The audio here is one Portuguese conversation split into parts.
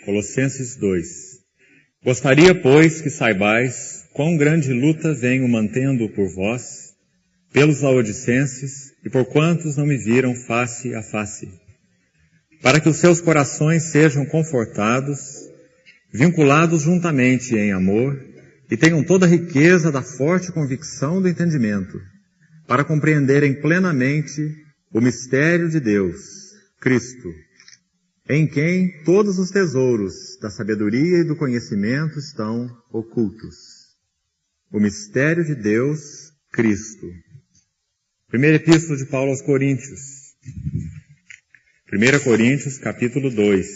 Colossenses 2. Gostaria, pois, que saibais quão grande luta venho mantendo por vós, pelos laodicenses e por quantos não me viram face a face, para que os seus corações sejam confortados, vinculados juntamente em amor, e tenham toda a riqueza da forte convicção do entendimento, para compreenderem plenamente o mistério de Deus, Cristo, em quem todos os tesouros da sabedoria e do conhecimento estão ocultos. O mistério de Deus, Cristo. Primeira Epístola de Paulo aos Coríntios. 1 Coríntios, capítulo 2.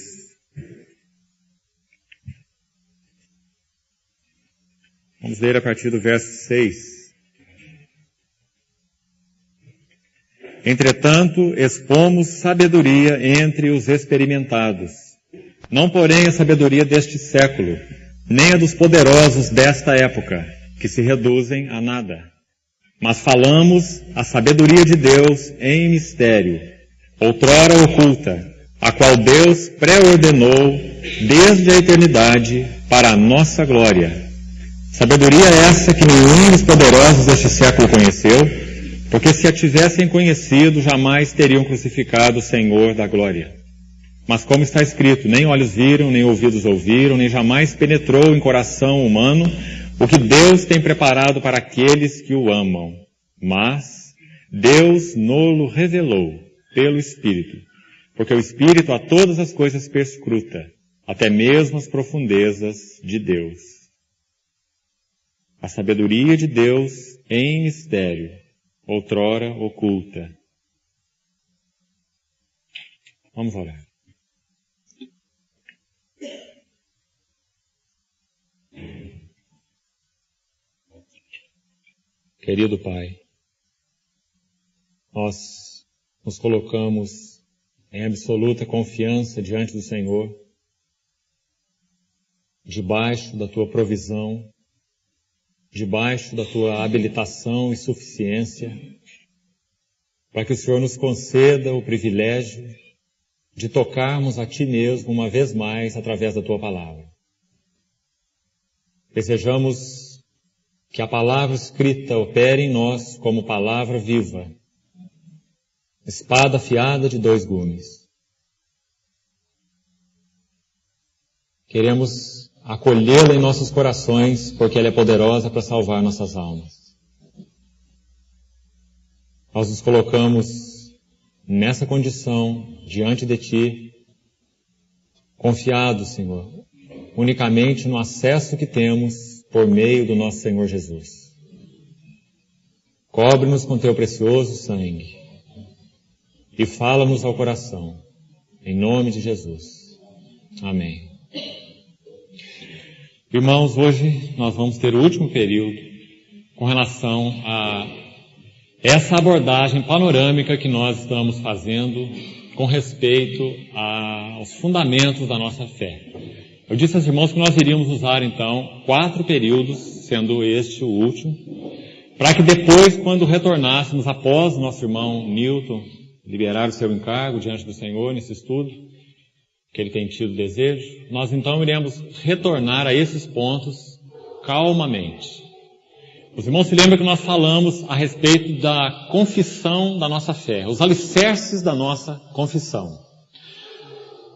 Vamos ler a partir do verso 6. Entretanto, expomos sabedoria entre os experimentados, não porém a sabedoria deste século, nem a dos poderosos desta época, que se reduzem a nada. Mas falamos a sabedoria de Deus em mistério, outrora oculta, a qual Deus pré-ordenou desde a eternidade para a nossa glória. Sabedoria essa que nenhum dos poderosos deste século conheceu, porque se a tivessem conhecido, jamais teriam crucificado o Senhor da glória. Mas como está escrito, nem olhos viram, nem ouvidos ouviram, nem jamais penetrou em coração humano o que Deus tem preparado para aqueles que o amam. Mas Deus no-lo revelou pelo Espírito, porque o Espírito a todas as coisas perscruta, até mesmo as profundezas de Deus. A sabedoria de Deus em mistério, outrora oculta. Vamos orar. Querido Pai, nós nos colocamos em absoluta confiança diante do Senhor, debaixo da Tua provisão, debaixo da Tua habilitação e suficiência, para que o Senhor nos conceda o privilégio de tocarmos a Ti mesmo uma vez mais através da Tua palavra. Desejamos que a palavra escrita opere em nós como palavra viva, espada afiada de 2 gumes. Queremos acolhê-la em nossos corações, porque ela é poderosa para salvar nossas almas. Nós nos colocamos nessa condição diante de Ti, confiados, Senhor, unicamente no acesso que temos por meio do nosso Senhor Jesus. Cobre-nos com Teu precioso sangue e fala-nos ao coração, em nome de Jesus. Amém. Irmãos, hoje nós vamos ter o último período com relação a essa abordagem panorâmica que nós estamos fazendo com respeito aos fundamentos da nossa fé. Eu disse aos irmãos que nós iríamos usar, então, 4 períodos, sendo este o último, para que depois, quando retornássemos, após o nosso irmão Newton liberar o seu encargo diante do Senhor nesse estudo, que ele tem tido desejo, nós então iremos retornar a esses pontos calmamente. Os irmãos se lembram que nós falamos a respeito da confissão da nossa fé, os alicerces da nossa confissão.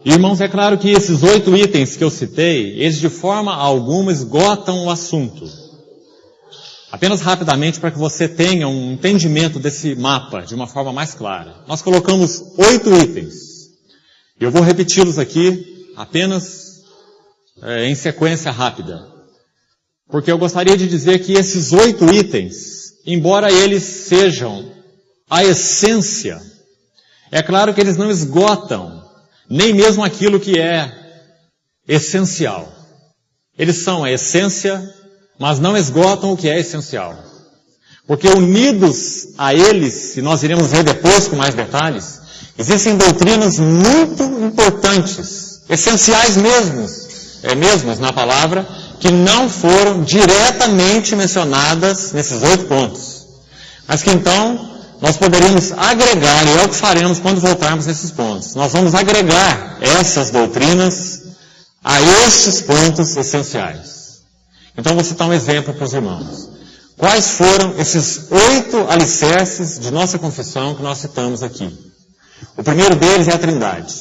Irmãos, é claro que esses 8 itens que eu citei, eles de forma alguma esgotam o assunto. Apenas rapidamente para que você tenha um entendimento desse mapa de uma forma mais clara. Nós colocamos 8 itens. Eu vou repeti-los aqui apenas em sequência rápida. Porque eu gostaria de dizer que esses 8 itens, embora eles sejam a essência, é claro que eles não esgotam nem mesmo aquilo que é essencial. Eles são a essência, mas não esgotam o que é essencial. Porque unidos a eles, se nós iremos ver depois com mais detalhes, existem doutrinas muito importantes, essenciais mesmas na palavra, que não foram diretamente mencionadas nesses 8 pontos. Mas que então nós poderíamos agregar, e é o que faremos quando voltarmos nesses pontos. Nós vamos agregar essas doutrinas a estes pontos essenciais. Então vou citar um exemplo para os irmãos. Quais foram esses 8 alicerces de nossa confissão que nós citamos aqui? O primeiro deles é a Trindade.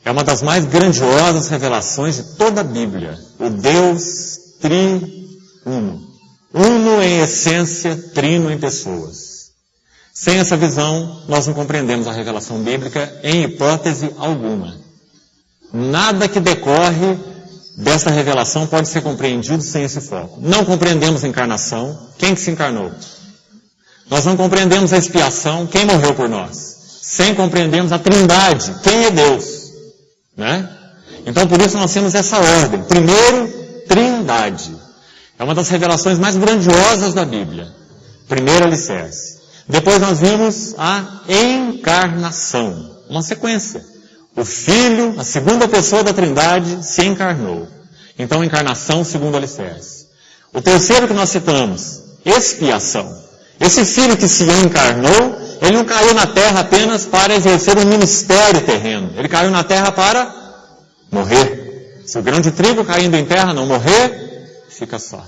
É uma das mais grandiosas revelações de toda a Bíblia. O Deus triuno. Uno em essência, trino em pessoas. Sem essa visão, nós não compreendemos a revelação bíblica em hipótese alguma. Nada que decorre dessa revelação pode ser compreendido sem esse foco. Não compreendemos a encarnação. Quem que se encarnou? Nós não compreendemos a expiação. Quem morreu por nós? Sem compreendermos a Trindade. Quem é Deus? Né? Então, por isso nós temos essa ordem. Primeiro, Trindade. É uma das revelações mais grandiosas da Bíblia. Primeiro alicerce. Depois nós vimos a encarnação. Uma sequência. O Filho, a segunda pessoa da Trindade, se encarnou. Então, encarnação, segundo alicerce. O terceiro que nós citamos, expiação. Esse Filho que se encarnou, ele não caiu na terra apenas para exercer um ministério terreno. Ele caiu na terra para morrer. Se o grão de trigo caindo em terra não morrer, fica só.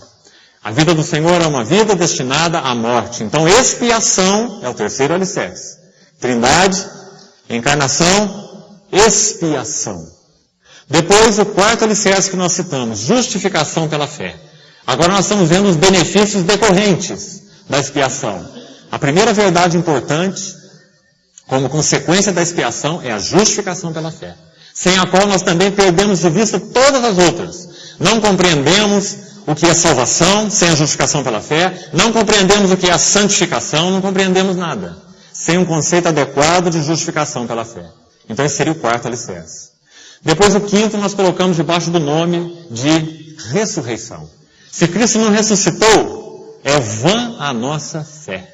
A vida do Senhor é uma vida destinada à morte. Então, expiação é o terceiro alicerce. Trindade, encarnação, expiação. Depois, o quarto alicerce que nós citamos, justificação pela fé. Agora nós estamos vendo os benefícios decorrentes da expiação. A primeira verdade importante, como consequência da expiação, é a justificação pela fé. Sem a qual nós também perdemos de vista todas as outras. Não compreendemos o que é salvação sem a justificação pela fé. Não compreendemos o que é a santificação. Não compreendemos nada sem um conceito adequado de justificação pela fé. Então esse seria o quarto alicerce. Depois o quinto nós colocamos debaixo do nome de ressurreição. Se Cristo não ressuscitou, é vã a nossa fé.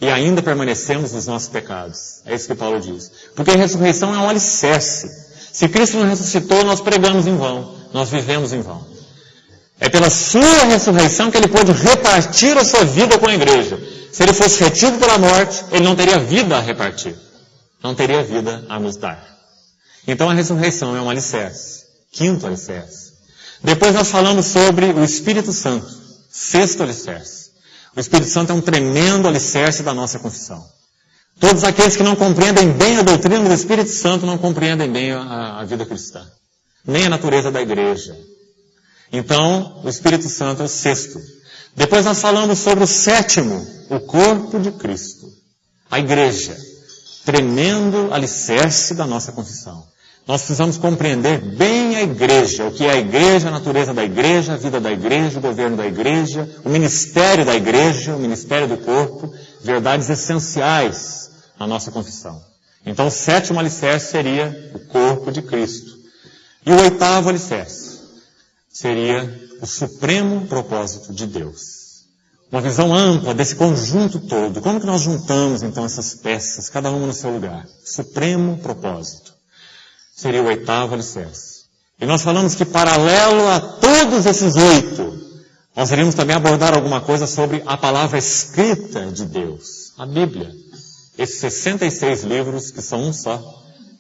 E ainda permanecemos nos nossos pecados. É isso que Paulo diz. Porque a ressurreição é um alicerce. Se Cristo não ressuscitou, nós pregamos em vão. Nós vivemos em vão. É pela sua ressurreição que ele pôde repartir a sua vida com a igreja. Se ele fosse retido pela morte, ele não teria vida a repartir. Não teria vida a nos dar. Então a ressurreição é um alicerce. Quinto alicerce. Depois nós falamos sobre o Espírito Santo. Sexto alicerce. O Espírito Santo é um tremendo alicerce da nossa confissão. Todos aqueles que não compreendem bem a doutrina do Espírito Santo não compreendem bem a vida cristã. Nem a natureza da igreja. Então, o Espírito Santo é o sexto. Depois nós falamos sobre o sétimo, o corpo de Cristo. A igreja. Tremendo alicerce da nossa confissão. Nós precisamos compreender bem a igreja, o que é a igreja, a natureza da igreja, a vida da igreja, o governo da igreja, o ministério da igreja, o ministério do corpo, verdades essenciais na nossa confissão. Então o sétimo alicerce seria o corpo de Cristo. E o oitavo alicerce seria o supremo propósito de Deus. Uma visão ampla desse conjunto todo. Como que nós juntamos então essas peças, cada uma no seu lugar? Supremo propósito. Seria o oitavo alicerce. E nós falamos que paralelo a todos esses 8, nós iríamos também abordar alguma coisa sobre a palavra escrita de Deus, a Bíblia. Esses 66 livros, que são um só,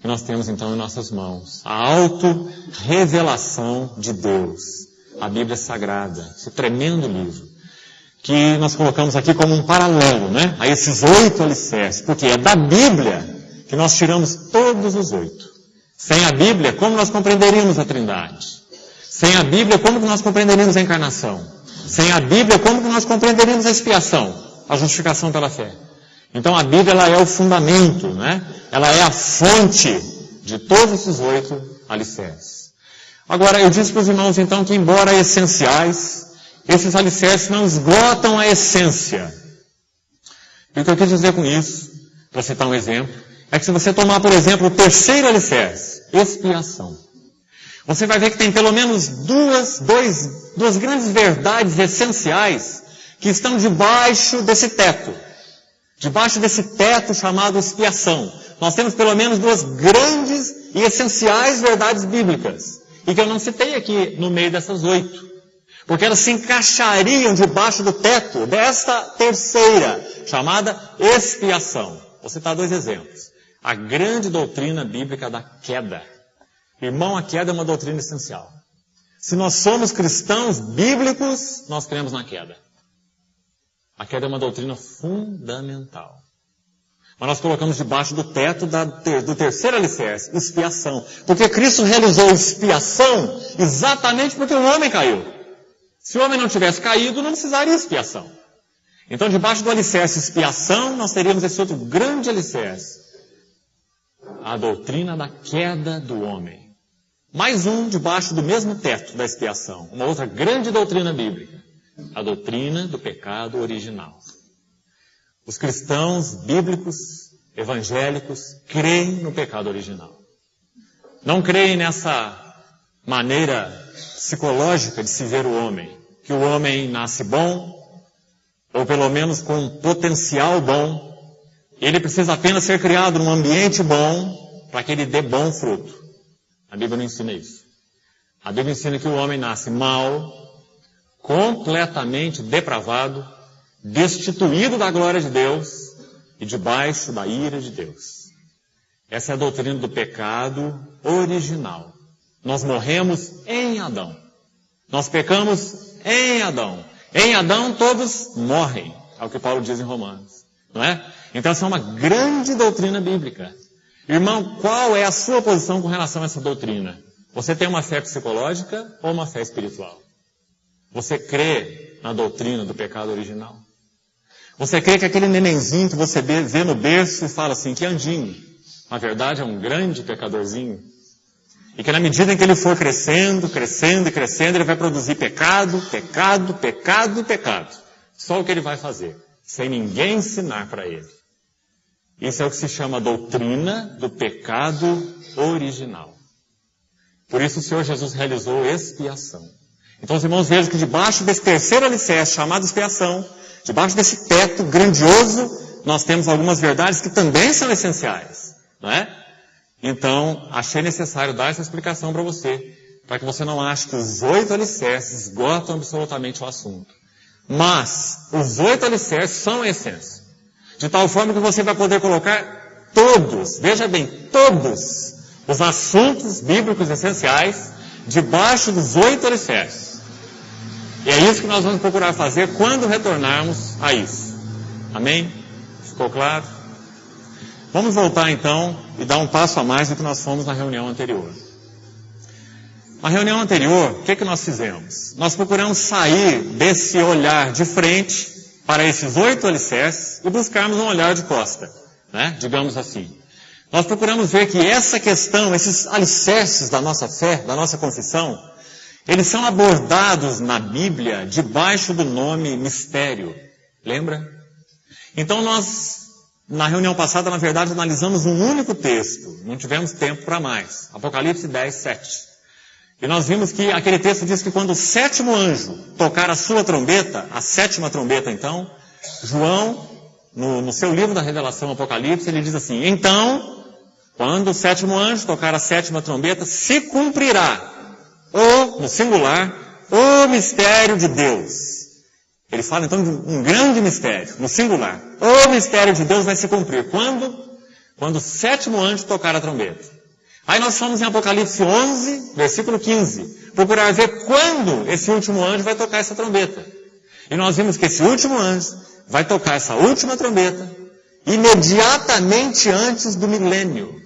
que nós temos então em nossas mãos. A auto-revelação de Deus. A Bíblia Sagrada, esse tremendo livro. Que nós colocamos aqui como um paralelo, né? A esses 8 alicerces. Porque é da Bíblia que nós tiramos todos os 8. Sem a Bíblia, como nós compreenderíamos a Trindade? Sem a Bíblia, como que nós compreenderíamos a encarnação? Sem a Bíblia, como que nós compreenderíamos a expiação? A justificação pela fé. Então a Bíblia, ela é o fundamento, né? Ela é a fonte de todos esses 8 alicerces. Agora, eu disse para os irmãos então que, embora essenciais, esses alicerces não esgotam a essência. E o que eu quis dizer com isso, para citar um exemplo, é que se você tomar, por exemplo, o terceiro alicerce, expiação, você vai ver que tem pelo menos duas grandes verdades essenciais que estão debaixo desse teto. Debaixo desse teto chamado expiação. Nós temos pelo menos 2 grandes e essenciais verdades bíblicas. E que eu não citei aqui no meio dessas 8. Porque elas se encaixariam debaixo do teto desta terceira, chamada expiação. Vou citar 2 exemplos. A grande doutrina bíblica da queda. Irmão, a queda é uma doutrina essencial. Se nós somos cristãos bíblicos, nós cremos na queda. A queda é uma doutrina fundamental. Mas nós colocamos debaixo do teto do terceiro alicerce, expiação. Porque Cristo realizou expiação exatamente porque o homem caiu. Se o homem não tivesse caído, não precisaria expiação. Então, debaixo do alicerce expiação, nós teríamos esse outro grande alicerce. A doutrina da queda do homem. Mais um debaixo do mesmo teto da expiação. Uma outra grande doutrina bíblica. A doutrina do pecado original. Os cristãos bíblicos, evangélicos, creem no pecado original. Não creem nessa maneira psicológica de se ver o homem. Que o homem nasce bom, ou pelo menos com um potencial bom. Ele precisa apenas ser criado num ambiente bom para que ele dê bom fruto. A Bíblia não ensina isso. A Bíblia ensina que o homem nasce mau, completamente depravado, destituído da glória de Deus e debaixo da ira de Deus. Essa é a doutrina do pecado original. Nós morremos em Adão. Nós pecamos em Adão. Em Adão todos morrem, é o que Paulo diz em Romanos. Não é? Então essa é uma grande doutrina bíblica. Irmão, qual é a sua posição com relação a essa doutrina? Você tem uma fé psicológica ou uma fé espiritual? Você crê na doutrina do pecado original? Você crê que aquele nenenzinho que você vê no berço e fala assim, que anjinho, na verdade é um grande pecadorzinho? E que na medida em que ele for crescendo, crescendo e crescendo, ele vai produzir pecado, pecado, pecado e pecado. Só o que ele vai fazer, sem ninguém ensinar para ele. Isso é o que se chama doutrina do pecado original. Por isso o Senhor Jesus realizou expiação. Então os irmãos vejam que debaixo desse terceiro alicerce chamado expiação, debaixo desse teto grandioso, nós temos algumas verdades que também são essenciais. Não é? Então, achei necessário dar essa explicação para você, para que você não ache que os 8 alicerces esgotam absolutamente o assunto. Mas, os 8 alicerces são a essência. De tal forma que você vai poder colocar todos, veja bem, todos os assuntos bíblicos essenciais debaixo dos 8 alicerces. E é isso que nós vamos procurar fazer quando retornarmos a isso. Amém? Ficou claro? Vamos voltar então e dar um passo a mais do que nós fomos na reunião anterior. Na reunião anterior, o que nós fizemos? Nós procuramos sair desse olhar de frente para esses 8 alicerces e buscarmos um olhar de costa, né? Digamos assim. Nós procuramos ver que essa questão, esses alicerces da nossa fé, da nossa confissão, eles são abordados na Bíblia debaixo do nome mistério. Lembra? Então nós, na reunião passada, na verdade, analisamos um único texto. Não tivemos tempo para mais. Apocalipse 10, 7. E nós vimos que aquele texto diz que quando o 7º anjo tocar a sua trombeta, a 7ª trombeta então, João, no seu livro da Revelação Apocalipse, ele diz assim, então, quando o 7º anjo tocar a 7ª trombeta, se cumprirá, no singular, o mistério de Deus. Ele fala então de um grande mistério, no singular. O mistério de Deus vai se cumprir. Quando? Quando o 7º anjo tocar a trombeta. Aí nós fomos em Apocalipse 11, versículo 15, procurar ver quando esse último anjo vai tocar essa trombeta. E nós vimos que esse último anjo vai tocar essa última trombeta imediatamente antes do milênio.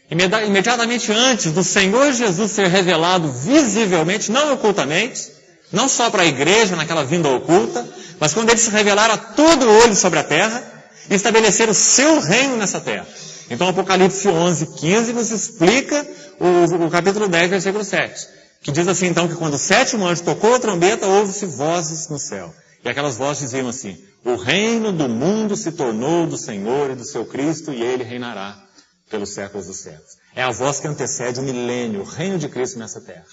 Imediatamente antes do Senhor Jesus ser revelado visivelmente, não ocultamente, não só para a igreja naquela vinda oculta, mas quando ele se revelar a todo olho sobre a terra e estabelecer o seu reino nessa terra. Então Apocalipse 11, 15 nos explica o capítulo 10, versículo 7. Que diz assim então que quando o 7º anjo tocou a trombeta, houve-se vozes no céu. E aquelas vozes diziam assim, o reino do mundo se tornou do Senhor e do seu Cristo e ele reinará pelos séculos dos séculos. É a voz que antecede o milênio, o reino de Cristo nessa terra.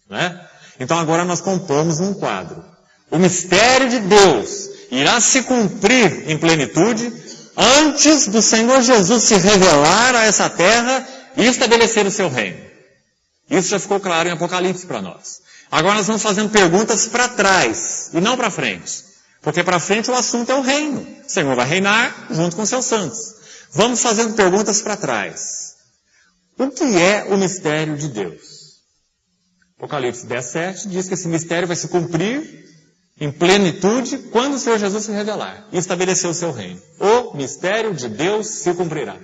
Não é? Então agora nós compomos um quadro. O mistério de Deus irá se cumprir em plenitude antes do Senhor Jesus se revelar a essa terra e estabelecer o seu reino. Isso já ficou claro em Apocalipse para nós. Agora nós vamos fazendo perguntas para trás e não para frente. Porque para frente o assunto é o reino. O Senhor vai reinar junto com seus santos. Vamos fazendo perguntas para trás. O que é o mistério de Deus? Apocalipse 10:7 diz que esse mistério vai se cumprir em plenitude quando o Senhor Jesus se revelar e estabelecer o seu reino. O mistério de Deus se cumprirá.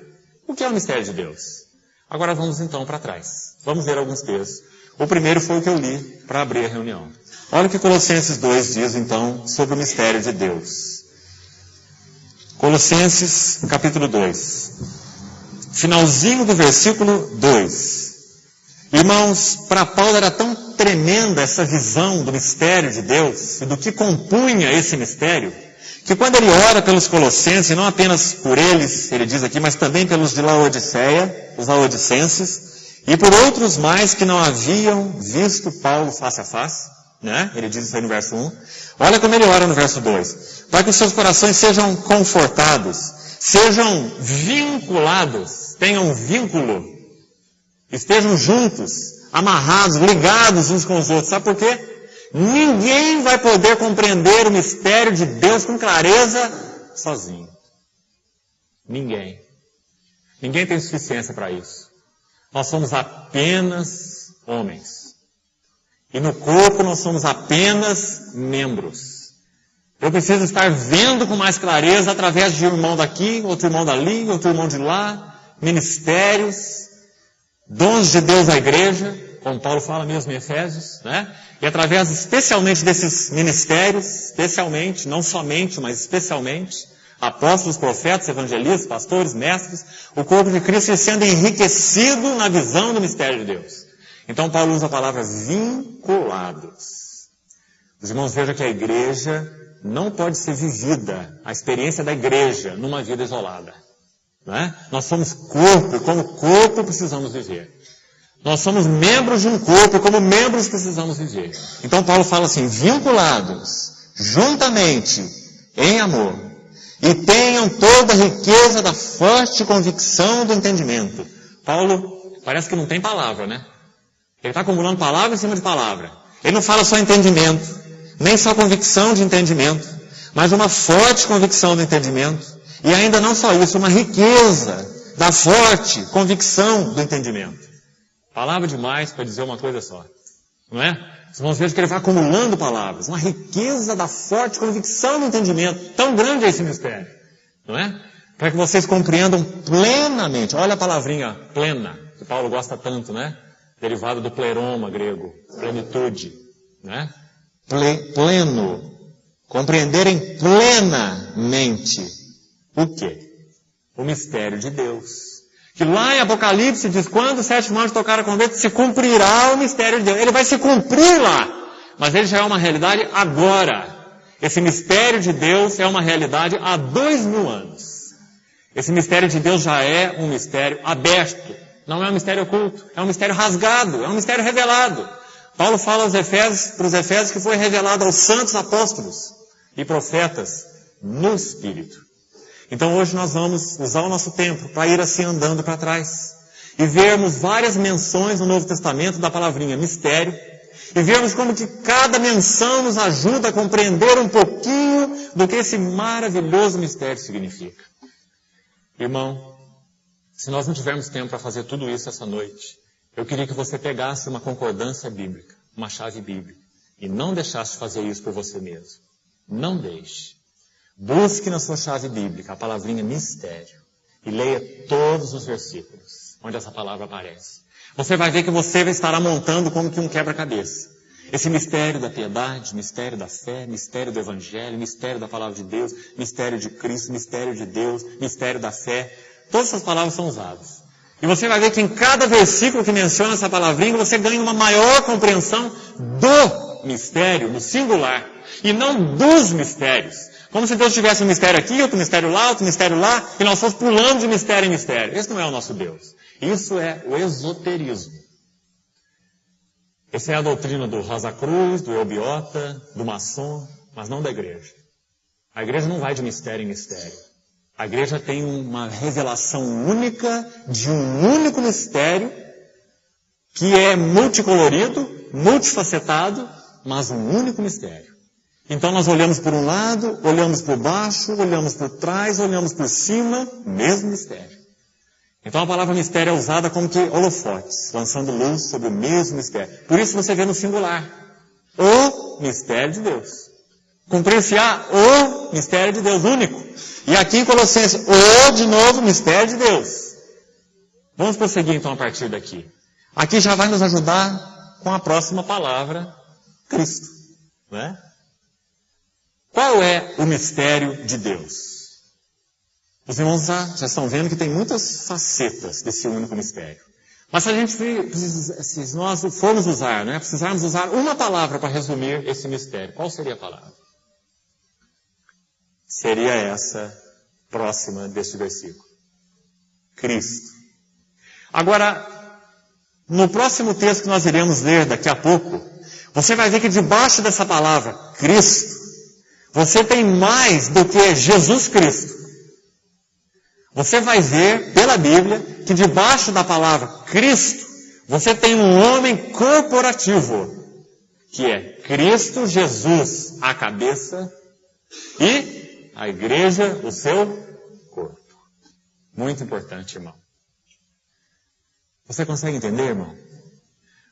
O que é o mistério de Deus? Agora vamos então para trás. Vamos ver alguns textos. O primeiro foi o que eu li para abrir a reunião. Olha o que Colossenses 2 diz então sobre o mistério de Deus. Colossenses capítulo 2. Finalzinho do versículo 2. Irmãos, para Paulo era tão tremenda essa visão do mistério de Deus e do que compunha esse mistério, que quando ele ora pelos colossenses, e não apenas por eles, ele diz aqui, mas também pelos de Laodiceia, os laodicenses, e por outros mais que não haviam visto Paulo face a face, né? Ele diz isso aí no verso 1. Olha como ele ora no verso 2. Para que os seus corações sejam confortados, sejam vinculados, tenham vínculo, estejam juntos, amarrados, ligados uns com os outros. Sabe por quê? Ninguém vai poder compreender o mistério de Deus com clareza sozinho. Ninguém. Ninguém tem suficiência para isso. Nós somos apenas homens. E no corpo nós somos apenas membros. Eu preciso estar vendo com mais clareza através de um irmão daqui, outro irmão dali, outro irmão de lá, ministérios, dons de Deus à igreja, como Paulo fala mesmo em Efésios, né? E através especialmente desses ministérios, especialmente, não somente, mas especialmente, apóstolos, profetas, evangelistas, pastores, mestres, o corpo de Cristo sendo enriquecido na visão do mistério de Deus. Então Paulo usa a palavra vinculados. Os irmãos vejam que a igreja não pode ser vivida, a experiência da igreja, numa vida isolada. Não é? Nós somos corpo, e como corpo precisamos viver. Nós somos membros de um corpo, e como membros precisamos viver. Então Paulo fala assim, vinculados, juntamente, em amor, e tenham toda a riqueza da forte convicção do entendimento. Paulo parece que não tem palavra, né? Ele está acumulando palavra em cima de palavra. Ele não fala só entendimento, nem só convicção de entendimento, mas uma forte convicção do entendimento. E ainda não só isso, uma riqueza da forte convicção do entendimento. Palavra demais para dizer uma coisa só. Não é? Os irmãos vejam que ele vai acumulando palavras. Uma riqueza da forte convicção do entendimento. Tão grande é esse mistério. Não é? Para que vocês compreendam plenamente. Olha a palavrinha plena, que Paulo gosta tanto, né? Derivado do pleroma grego. Plenitude. Né? Pleno. Compreenderem plenamente. O quê? O mistério de Deus. Que lá em Apocalipse diz, quando os 7 anjos tocaram a trombeta, se cumprirá o mistério de Deus. Ele vai se cumprir lá. Mas ele já é uma realidade agora. Esse mistério de Deus é uma realidade há 2000 anos. Esse mistério de Deus já é um mistério aberto. Não é um mistério oculto. É um mistério rasgado. É um mistério revelado. Paulo fala para os Efésios que foi revelado aos santos apóstolos e profetas no Espírito. Então hoje nós vamos usar o nosso tempo para ir assim andando para trás. E vermos várias menções no Novo Testamento da palavrinha mistério. E vermos como que cada menção nos ajuda a compreender um pouquinho do que esse maravilhoso mistério significa. Irmão, se nós não tivermos tempo para fazer tudo isso essa noite, eu queria que você pegasse uma concordância bíblica, uma chave bíblica, e não deixasse de fazer isso por você mesmo. Não deixe. Busque na sua chave bíblica a palavrinha mistério e leia todos os versículos onde essa palavra aparece. Você vai ver que você estará montando como que um quebra-cabeça. Esse mistério da piedade, mistério da fé, mistério do evangelho, mistério da palavra de Deus, mistério de Cristo, mistério de Deus, mistério da fé. Todas essas palavras são usadas. E você vai ver que em cada versículo que menciona essa palavrinha, você ganha uma maior compreensão do mistério, no singular, e não dos mistérios. Como se Deus tivesse um mistério aqui, outro mistério lá, e nós fomos pulando de mistério em mistério. Esse não é o nosso Deus. Isso é o esoterismo. Essa é a doutrina do Rosa Cruz, do Eubiota, do maçom, mas não da igreja. A igreja não vai de mistério em mistério. A igreja tem uma revelação única de um único mistério que é multicolorido, multifacetado, mas um único mistério. Então nós olhamos por um lado, olhamos por baixo, olhamos por trás, olhamos por cima, mesmo mistério. Então a palavra mistério é usada como que holofotes, lançando luz sobre o mesmo mistério. Por isso você vê no singular, o mistério de Deus. Cumprir-se-á o mistério de Deus único. E aqui em Colossenses, o de novo mistério de Deus. Vamos prosseguir então a partir daqui. Aqui já vai nos ajudar com a próxima palavra, Cristo. Né? Qual é o mistério de Deus? Os irmãos já estão vendo que tem muitas facetas desse único mistério. Mas se nós formos usar, né, precisarmos usar uma palavra para resumir esse mistério, qual seria a palavra? Seria essa próxima deste versículo. Cristo. Agora, no próximo texto que nós iremos ler daqui a pouco, você vai ver que debaixo dessa palavra, Cristo, você tem mais do que Jesus Cristo. Você vai ver, pela Bíblia, que debaixo da palavra Cristo, você tem um homem corporativo, que é Cristo Jesus, a cabeça, e a igreja, o seu corpo. Muito importante, irmão. Você consegue entender, irmão?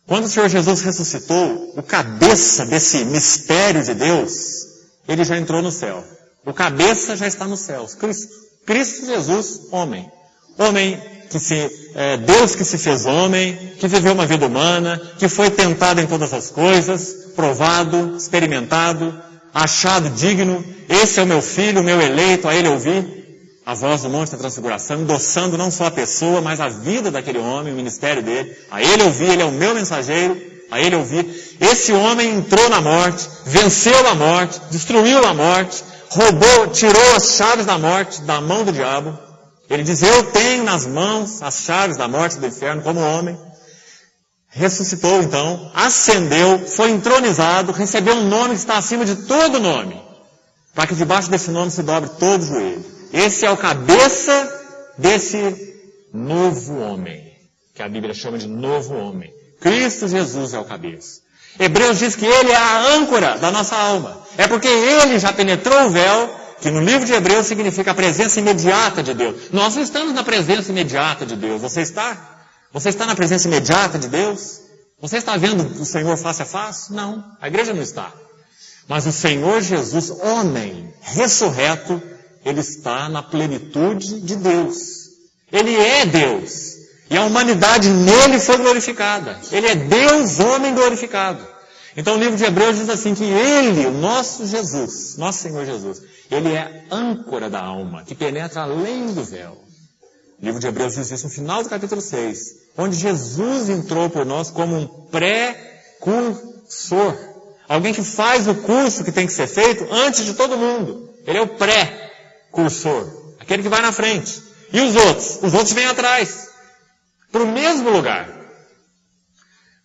Quando o Senhor Jesus ressuscitou, o cabeça desse mistério de Deus, ele já entrou no céu. O cabeça já está nos céus, Cristo. Cristo Jesus, homem. Homem Deus que se fez homem, que viveu uma vida humana, que foi tentado em todas as coisas, provado, experimentado, achado digno. Esse é o meu filho, o meu eleito, a ele ouvi a voz do monte da transfiguração, endossando não só a pessoa, mas a vida daquele homem, o ministério dele. A ele ouvi, ele é o meu mensageiro, a ele ouvi. Esse homem entrou na morte, venceu a morte, destruiu a morte, roubou, tirou as chaves da morte da mão do diabo. Ele diz, eu tenho nas mãos as chaves da morte e do inferno como homem. Ressuscitou então, ascendeu, foi entronizado, recebeu um nome que está acima de todo nome, para que debaixo desse nome se dobre todo o joelho. Esse é o cabeça desse novo homem, que a Bíblia chama de novo homem. Cristo Jesus é o cabeça. Hebreus diz que ele é a âncora da nossa alma. É porque ele já penetrou o véu, que no livro de Hebreus significa a presença imediata de Deus. Nós não estamos na presença imediata de Deus. Você está? Você está na presença imediata de Deus? Você está vendo o Senhor face a face? Não, a igreja não está. Mas o Senhor Jesus, homem, ressurreto, ele está na plenitude de Deus. Ele é Deus. E a humanidade nele foi glorificada. Ele é Deus, homem glorificado. Então o livro de Hebreus diz assim que ele, o nosso Jesus, nosso Senhor Jesus, ele é âncora da alma, que penetra além do véu. O livro de Hebreus diz isso no final do capítulo 6, onde Jesus entrou por nós como um pré-cursor. Alguém que faz o curso que tem que ser feito antes de todo mundo. Ele é o pré-cursor, aquele que vai na frente. E os outros? Os outros vêm atrás. Para o mesmo lugar.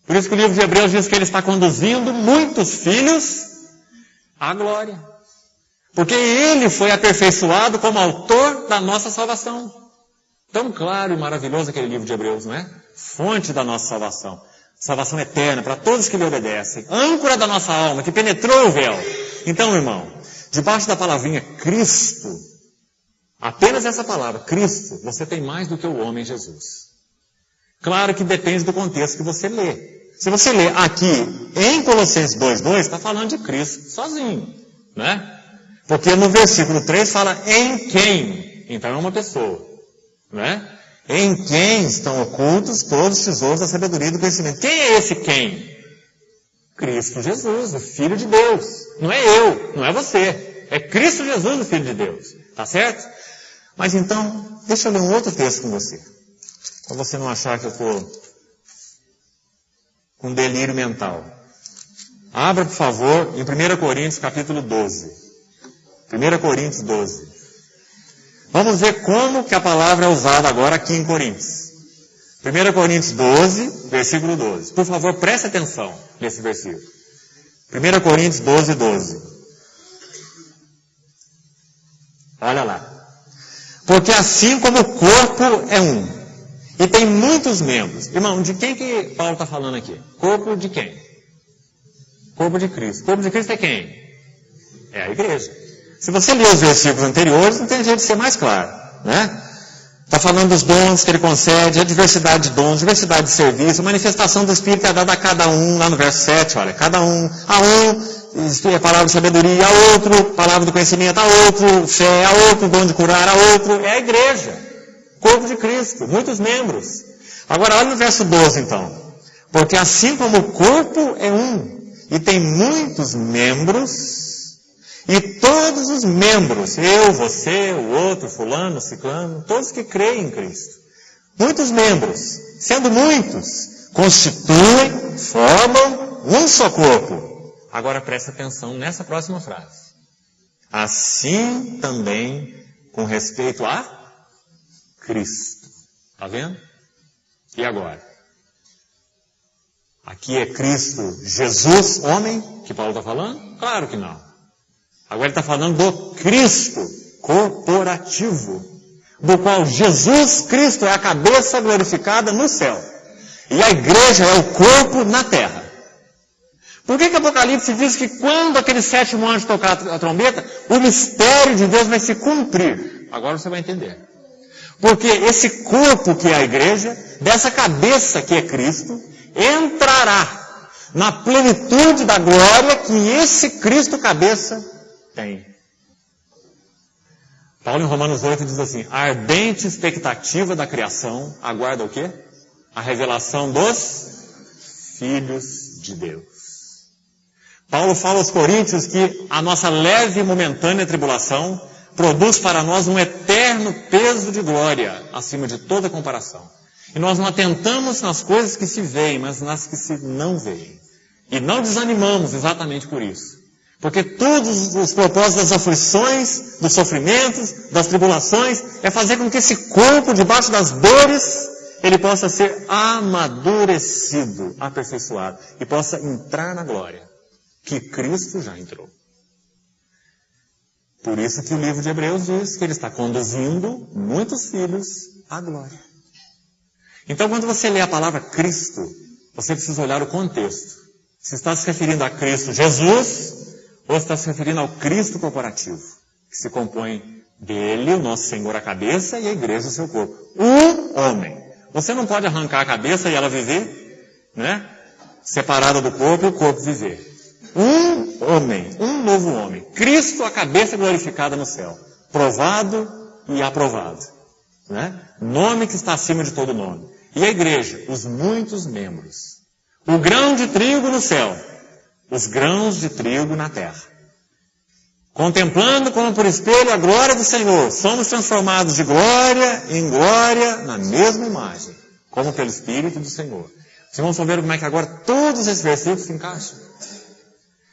Por isso que o livro de Hebreus diz que ele está conduzindo muitos filhos à glória. Porque ele foi aperfeiçoado como autor da nossa salvação. Tão claro e maravilhoso aquele livro de Hebreus, não é? Fonte da nossa salvação. Salvação eterna para todos que lhe obedecem. Âncora da nossa alma, que penetrou o véu. Então, irmão, debaixo da palavrinha Cristo, apenas essa palavra, Cristo, você tem mais do que o homem Jesus. Claro que depende do contexto que você lê. Se você lê aqui, em Colossenses 2:2, está falando de Cristo sozinho, né? Porque no versículo 3 fala em quem. Então é uma pessoa, né? Em quem estão ocultos todos os tesouros da sabedoria e do conhecimento. Quem é esse quem? Cristo Jesus, o Filho de Deus. Não é eu, não é você. É Cristo Jesus, o Filho de Deus. Tá certo? Mas então, deixa eu ler um outro texto com você. Para você não achar que eu estou com delírio mental. Abra, por favor, em 1 Coríntios, capítulo 12. 1 Coríntios 12. Vamos ver como que a palavra é usada agora aqui em Coríntios. 1 Coríntios 12, versículo 12. Por favor, preste atenção nesse versículo. 1 Coríntios 12, 12. Olha lá. Porque assim como o corpo é um, e tem muitos membros. Irmão, de quem que Paulo está falando aqui? Corpo de quem? Corpo de Cristo. Corpo de Cristo é quem? É a igreja. Se você ler os versículos anteriores, não tem jeito de ser mais claro, né? Está falando dos dons que ele concede, a diversidade de dons, diversidade de serviço, a manifestação do Espírito é dada a cada um, lá no verso 7, olha, cada um, a um, palavra de sabedoria, a outro, palavra do conhecimento, a outro, fé, a outro, dom de curar, a outro, é a igreja, corpo de Cristo, muitos membros. Agora, olha no verso 12, então, porque assim como o corpo é um, e tem muitos membros, e todos os membros, eu, você, o outro, fulano, ciclano, todos que creem em Cristo, muitos membros, sendo muitos, constituem, formam um só corpo. Agora presta atenção nessa próxima frase. Assim também com respeito a Cristo. Está vendo? E agora? Aqui é Cristo, Jesus, homem, que Paulo está falando? Claro que não. Agora ele está falando do Cristo corporativo, do qual Jesus Cristo é a cabeça glorificada no céu. E a igreja é o corpo na terra. Por que Apocalipse diz que quando aquele sétimo anjo tocar a trombeta, o mistério de Deus vai se cumprir? Agora você vai entender. Porque esse corpo que é a igreja, dessa cabeça que é Cristo, entrará na plenitude da glória que esse Cristo cabeça tem. Paulo em Romanos 8 diz assim, a ardente expectativa da criação aguarda o quê? A revelação dos filhos de Deus. Paulo fala aos coríntios que a nossa leve e momentânea tribulação produz para nós um eterno peso de glória acima de toda comparação. E nós não atentamos nas coisas que se veem, mas nas que se não veem. E não desanimamos exatamente por isso. Porque todos os propósitos das aflições, dos sofrimentos, das tribulações, é fazer com que esse corpo, debaixo das dores, ele possa ser amadurecido, aperfeiçoado, e possa entrar na glória, que Cristo já entrou. Por isso que o livro de Hebreus diz que ele está conduzindo muitos filhos à glória. Então, quando você lê a palavra Cristo, você precisa olhar o contexto. Se está se referindo a Cristo Jesus, ou está se referindo ao Cristo corporativo, que se compõe dele, o nosso Senhor, a cabeça, e a igreja, o seu corpo. Um homem. Você não pode arrancar a cabeça e ela viver, né? Separada do corpo e o corpo viver. Um homem, um novo homem. Cristo, a cabeça glorificada no céu. Provado e aprovado. Né? Nome que está acima de todo nome. E a igreja, os muitos membros. O grão de trigo no céu. Os grãos de trigo na terra. Contemplando como por espelho a glória do Senhor, somos transformados de glória em glória na mesma imagem, como pelo Espírito do Senhor. Vocês vão ver como é que agora todos esses versículos se encaixam.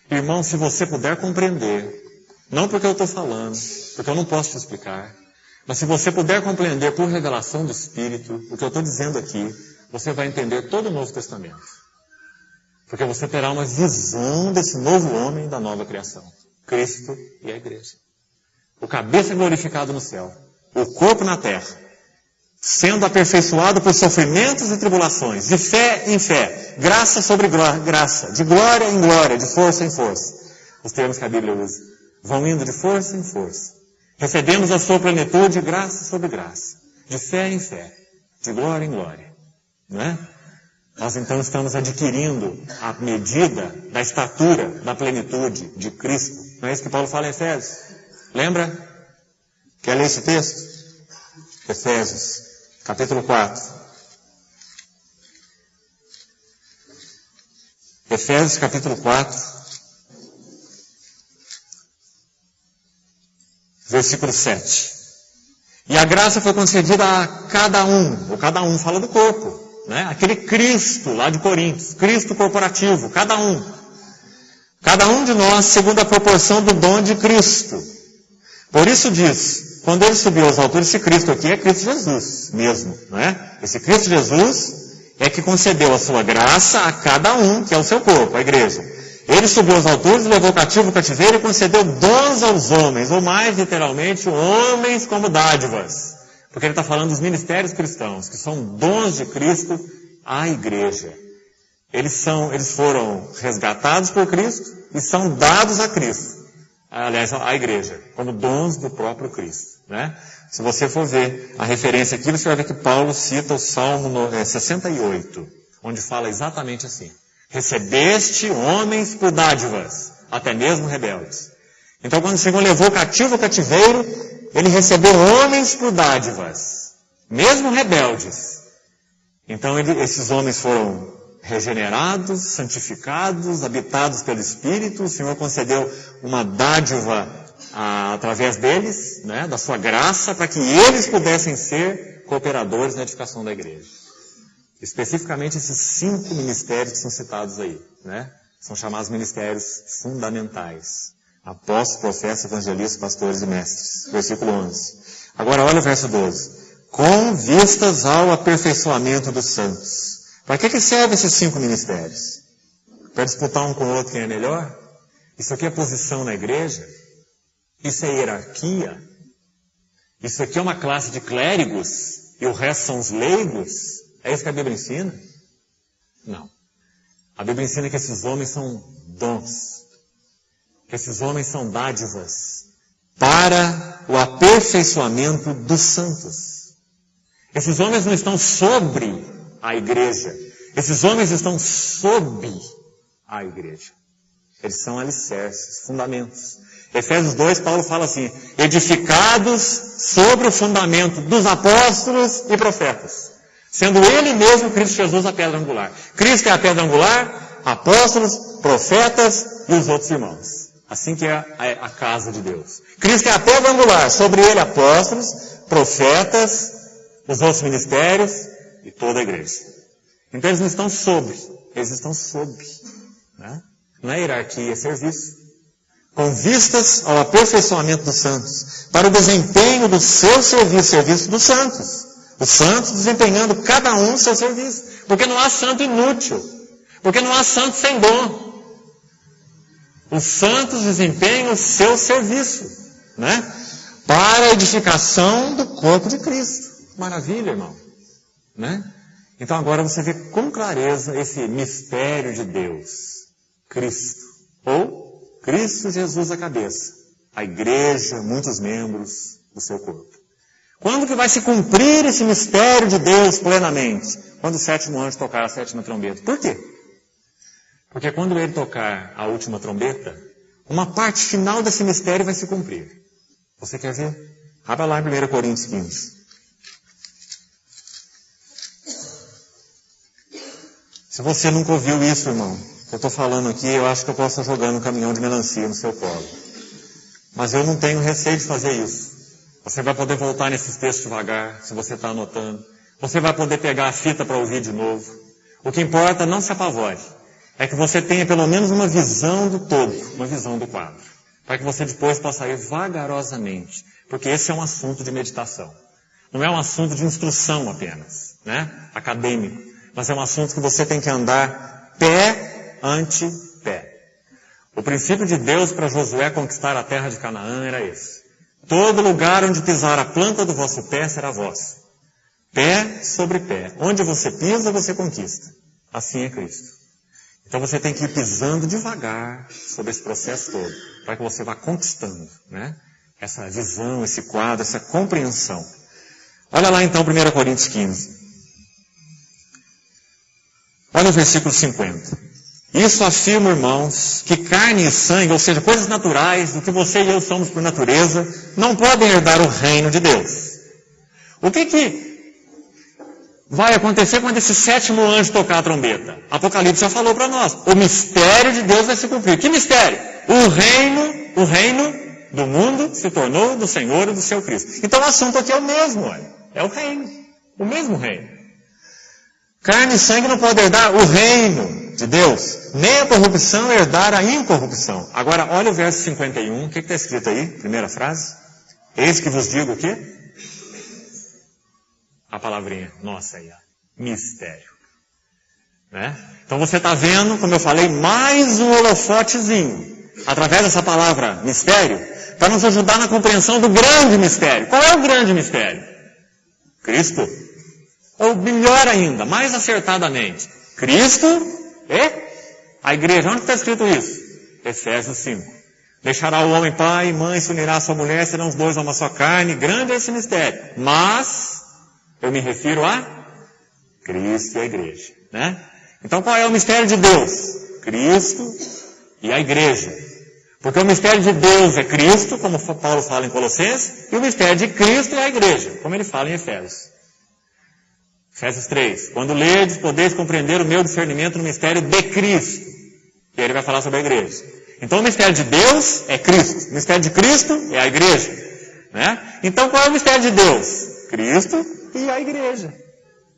Irmão, se você puder compreender, não porque eu estou falando, porque eu não posso te explicar, mas se você puder compreender por revelação do Espírito, o que eu estou dizendo aqui, você vai entender todo o Novo Testamento. Porque você terá uma visão desse novo homem da nova criação. Cristo e a igreja. O cabeça glorificado no céu. O corpo na terra. Sendo aperfeiçoado por sofrimentos e tribulações. De fé em fé. Graça sobre graça. De glória em glória. De força em força. Os termos que a Bíblia usa. Vão indo de força em força. Recebemos a sua plenitude, graça sobre graça. De fé em fé. De glória em glória. Não é? Nós então estamos adquirindo a medida da estatura, da plenitude de Cristo. Não é isso que Paulo fala em Efésios? Lembra? Quer ler esse texto? Efésios, capítulo 4. Efésios, capítulo 4, versículo 7. E a graça foi concedida a cada um, ou cada um fala do corpo. Né? Aquele Cristo lá de Coríntios, Cristo corporativo, cada um de nós segundo a proporção do dom de Cristo. Por isso diz, quando ele subiu aos alturas, esse Cristo aqui é Cristo Jesus mesmo, né? Esse Cristo Jesus é que concedeu a sua graça a cada um, que é o seu corpo, a igreja. Ele subiu aos alturas, levou cativo o cativeiro e concedeu dons aos homens, ou mais literalmente, homens como dádivas. Porque ele está falando dos ministérios cristãos, que são dons de Cristo à igreja. Eles foram resgatados por Cristo e são dados a Cristo. aliás, a igreja, como dons do próprio Cristo, né? Se você for ver a referência aqui, você vai ver que Paulo cita o Salmo 68, onde fala exatamente assim: recebeste homens por dádivas, até mesmo rebeldes. Então, quando o Senhor levou cativo ao cativeiro, ele recebeu homens por dádivas, mesmo rebeldes. Então, esses homens foram regenerados, santificados, habitados pelo Espírito. O Senhor concedeu uma dádiva através deles, né, da sua graça, para que eles pudessem ser cooperadores na edificação da igreja. Especificamente esses 5 ministérios que são citados aí, né, são chamados ministérios fundamentais: apóstolos, profetas, evangelistas, pastores e mestres. Versículo 11. Agora olha o verso 12. Com vistas ao aperfeiçoamento dos santos. Para que servem esses 5 ministérios? Para disputar um com o outro quem é melhor? Isso aqui é posição na igreja? Isso é hierarquia? Isso aqui é uma classe de clérigos e o resto são os leigos? É isso que a Bíblia ensina? Não. A Bíblia ensina que esses homens são dons, que esses homens são dádivas para o aperfeiçoamento dos santos. Esses homens não estão sobre a igreja. Esses homens estão sob a igreja. Eles são alicerces, fundamentos. Efésios 2, Paulo fala assim: edificados sobre o fundamento dos apóstolos e profetas, sendo ele mesmo, Cristo Jesus, a pedra angular. Cristo é a pedra angular, apóstolos, profetas e os outros irmãos. Assim que é a casa de Deus. Cristo é a pedra angular, sobre ele apóstolos, profetas, os outros ministérios e toda a igreja. Então eles não estão sobre, eles estão sob, né? Não é hierarquia, é serviço. Com vistas ao aperfeiçoamento dos santos, para o desempenho do seu serviço, serviço dos santos. Os santos desempenhando cada um o seu serviço. Porque não há santo inútil. Porque não há santo sem dom. Os santos desempenham o seu serviço, né? Para a edificação do corpo de Cristo. Maravilha, irmão, né? Então agora você vê com clareza esse mistério de Deus. Cristo, ou Cristo Jesus a cabeça, a igreja, muitos membros do seu corpo. Quando que vai se cumprir esse mistério de Deus plenamente? Quando o 7º anjo tocar a 7ª trombeta. Por quê? Porque quando ele tocar a última trombeta, uma parte final desse mistério vai se cumprir. Você quer ver? Abra lá em 1 Coríntios 15. Se você nunca ouviu isso, irmão, eu estou falando aqui, eu acho que eu posso estar jogando um caminhão de melancia no seu colo. Mas eu não tenho receio de fazer isso. Você vai poder voltar nesses textos devagar, se você está anotando. Você vai poder pegar a fita para ouvir de novo. O que importa, não se apavore, é que você tenha pelo menos uma visão do todo, uma visão do quadro. Para que você depois possa ir vagarosamente. Porque esse é um assunto de meditação. Não é um assunto de instrução apenas, né? Acadêmico. Mas é um assunto que você tem que andar pé ante pé. O princípio de Deus para Josué conquistar a terra de Canaã era esse. Todo lugar onde pisar a planta do vosso pé será vosso. Pé sobre pé. Onde você pisa, você conquista. Assim é Cristo. Então você tem que ir pisando devagar sobre esse processo todo, para que você vá conquistando, né? Essa visão, esse quadro, essa compreensão. Olha lá então 1 Coríntios 15. Olha o versículo 50. Isso afirma, irmãos, que carne e sangue, ou seja, coisas naturais, do que você e eu somos por natureza, não podem herdar o reino de Deus. O que vai acontecer quando esse 7º anjo tocar a trombeta? Apocalipse já falou para nós. O mistério de Deus vai se cumprir. Que mistério? O reino do mundo se tornou do Senhor e do seu Cristo. Então o assunto aqui é o mesmo, olha. É o reino. O mesmo reino. Carne e sangue não podem herdar o reino de Deus, nem a corrupção herdar a incorrupção. Agora, olha o verso 51, o que está escrito aí? Primeira frase. Eis que vos digo o quê? A palavrinha, nossa aí, mistério. Né? Então você está vendo, como eu falei, mais um holofotezinho, através dessa palavra mistério, para nos ajudar na compreensão do grande mistério. Qual é o grande mistério? Cristo. Ou melhor ainda, mais acertadamente, Cristo e a igreja. Onde está escrito isso? Efésios 5. Deixará o homem pai e mãe, se unirá à sua mulher, serão os dois uma só carne. Grande é esse mistério. Mas, eu me refiro a Cristo e a igreja, né? Então qual é o mistério de Deus? Cristo e a igreja. Porque o mistério de Deus é Cristo, como Paulo fala em Colossenses, e o mistério de Cristo é a igreja, como ele fala em Efésios. Efésios 3. Quando lerdes, podeis compreender o meu discernimento no mistério de Cristo. E aí ele vai falar sobre a igreja. Então o mistério de Deus é Cristo. O mistério de Cristo é a igreja, né? Então qual é o mistério de Deus? Cristo e a igreja.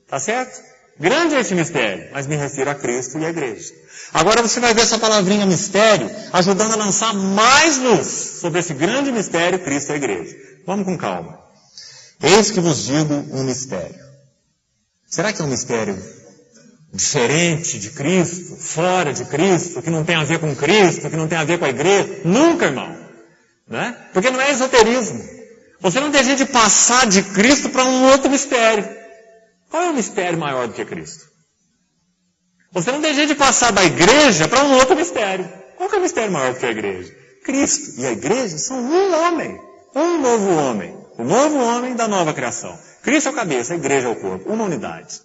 Tá certo? Grande é esse mistério, mas me refiro a Cristo e a igreja. Agora você vai ver essa palavrinha mistério ajudando a lançar mais luz sobre esse grande mistério, Cristo e a igreja. Vamos com calma. Eis que vos digo um mistério. Será que é um mistério diferente de Cristo, fora de Cristo, que não tem a ver com Cristo, que não tem a ver com a igreja? Nunca, irmão. Né? Porque não é esoterismo. Você não decide passar de Cristo para um outro mistério. Qual é o mistério maior do que Cristo? Você não decide passar da igreja para um outro mistério. Qual que é o mistério maior do que a igreja? Cristo e a igreja são um homem, um novo homem. O novo homem da nova criação. Cristo é a cabeça, a igreja é o corpo, uma unidade.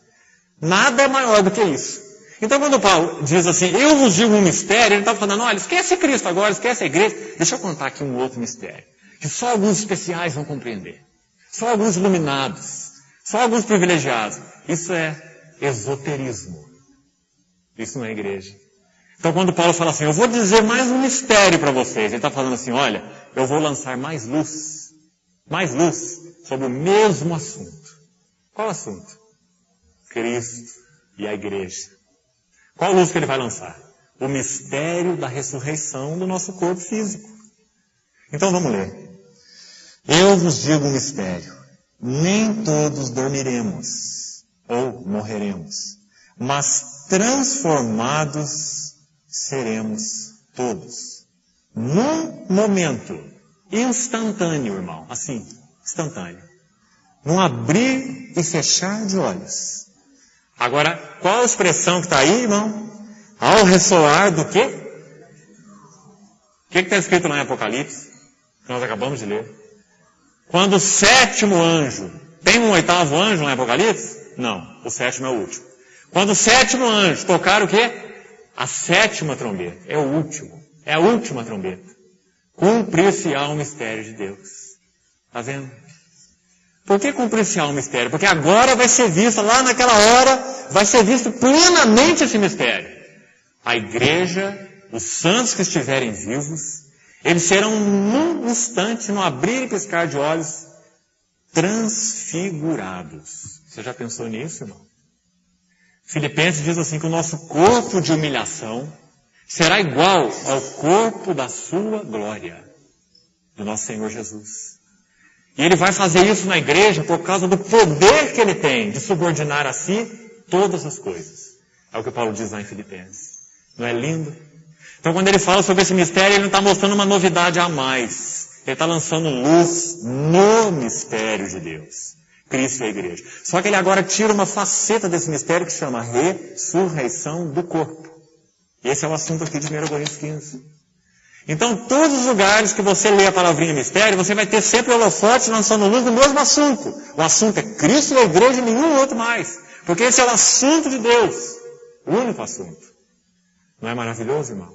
Nada é maior do que isso. Então quando Paulo diz assim, eu vos digo um mistério, ele está falando, olha, esquece Cristo agora, esquece a igreja. Deixa eu contar aqui um outro mistério, que só alguns especiais vão compreender. Só alguns iluminados, só alguns privilegiados. Isso é esoterismo. Isso não é igreja. Então quando Paulo fala assim, eu vou dizer mais um mistério para vocês, ele está falando assim, olha, eu vou lançar mais luz sobre o mesmo assunto. Qual assunto? Cristo e a igreja. Qual luz que ele vai lançar? O mistério da ressurreição do nosso corpo físico. Então vamos ler. Eu vos digo um mistério. Nem todos dormiremos ou morreremos, mas transformados seremos todos. Num momento instantâneo, irmão. Assim, instantâneo. Num abrir e fechar de olhos. Agora, qual a expressão que está aí, irmão? Ao ressoar do quê? O que está escrito lá em Apocalipse? Que nós acabamos de ler. Quando o sétimo anjo, tem um oitavo anjo lá em Apocalipse? Não, o sétimo é o último. Quando o sétimo anjo tocar o quê? A sétima trombeta. É o último. É a última trombeta. Cumprir-se-á o mistério de Deus. Está vendo? Por que cumprir-se-á o mistério? Porque agora vai ser visto, lá naquela hora, vai ser visto plenamente esse mistério. A igreja, os santos que estiverem vivos, eles serão num instante, no abrir e piscar de olhos, transfigurados. Você já pensou nisso, irmão? Filipenses diz assim que o nosso corpo de humilhação será igual ao corpo da sua glória, do nosso Senhor Jesus. E ele vai fazer isso na igreja por causa do poder que ele tem de subordinar a si todas as coisas. É o que Paulo diz lá em Filipenses. Não é lindo? Então quando ele fala sobre esse mistério, ele não está mostrando uma novidade a mais. Ele está lançando luz no mistério de Deus. Cristo e a igreja. Só que ele agora tira uma faceta desse mistério que se chama ressurreição do corpo. E esse é o assunto aqui de 1 Coríntios 15. Então, todos os lugares que você lê a palavrinha mistério, você vai ter sempre holofotes lançando luz no mesmo assunto. O assunto é Cristo e a igreja e nenhum outro mais. Porque esse é o assunto de Deus. O único assunto. Não é maravilhoso, irmão?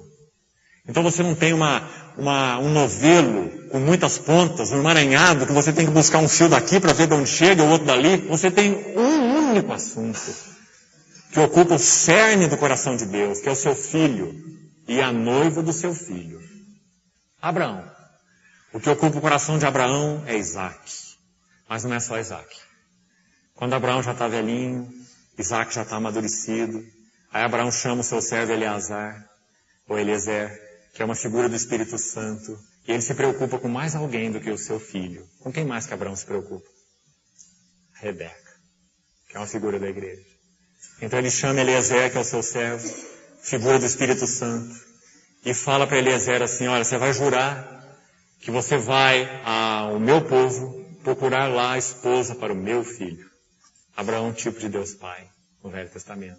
Então você não tem um novelo com muitas pontas, um emaranhado, que você tem que buscar um fio daqui para ver de onde chega, o outro dali. Você tem um único assunto que ocupa o cerne do coração de Deus, que é o seu filho e a noiva do seu filho. Abraão. O que ocupa o coração de Abraão é Isaac. Mas não é só Isaac. Quando Abraão já está velhinho, Isaac já está amadurecido, aí Abraão chama o seu servo Eleazar, ou Eliezer, que é uma figura do Espírito Santo, e ele se preocupa com mais alguém do que o seu filho. Com quem mais que Abraão se preocupa? Rebeca, que é uma figura da igreja. Então ele chama Eliezer, que é o seu servo, figura do Espírito Santo, e fala para Eliezer assim, olha, você vai jurar que você vai ao meu povo procurar lá a esposa para o meu filho. Abraão, tipo de Deus Pai, no Velho Testamento.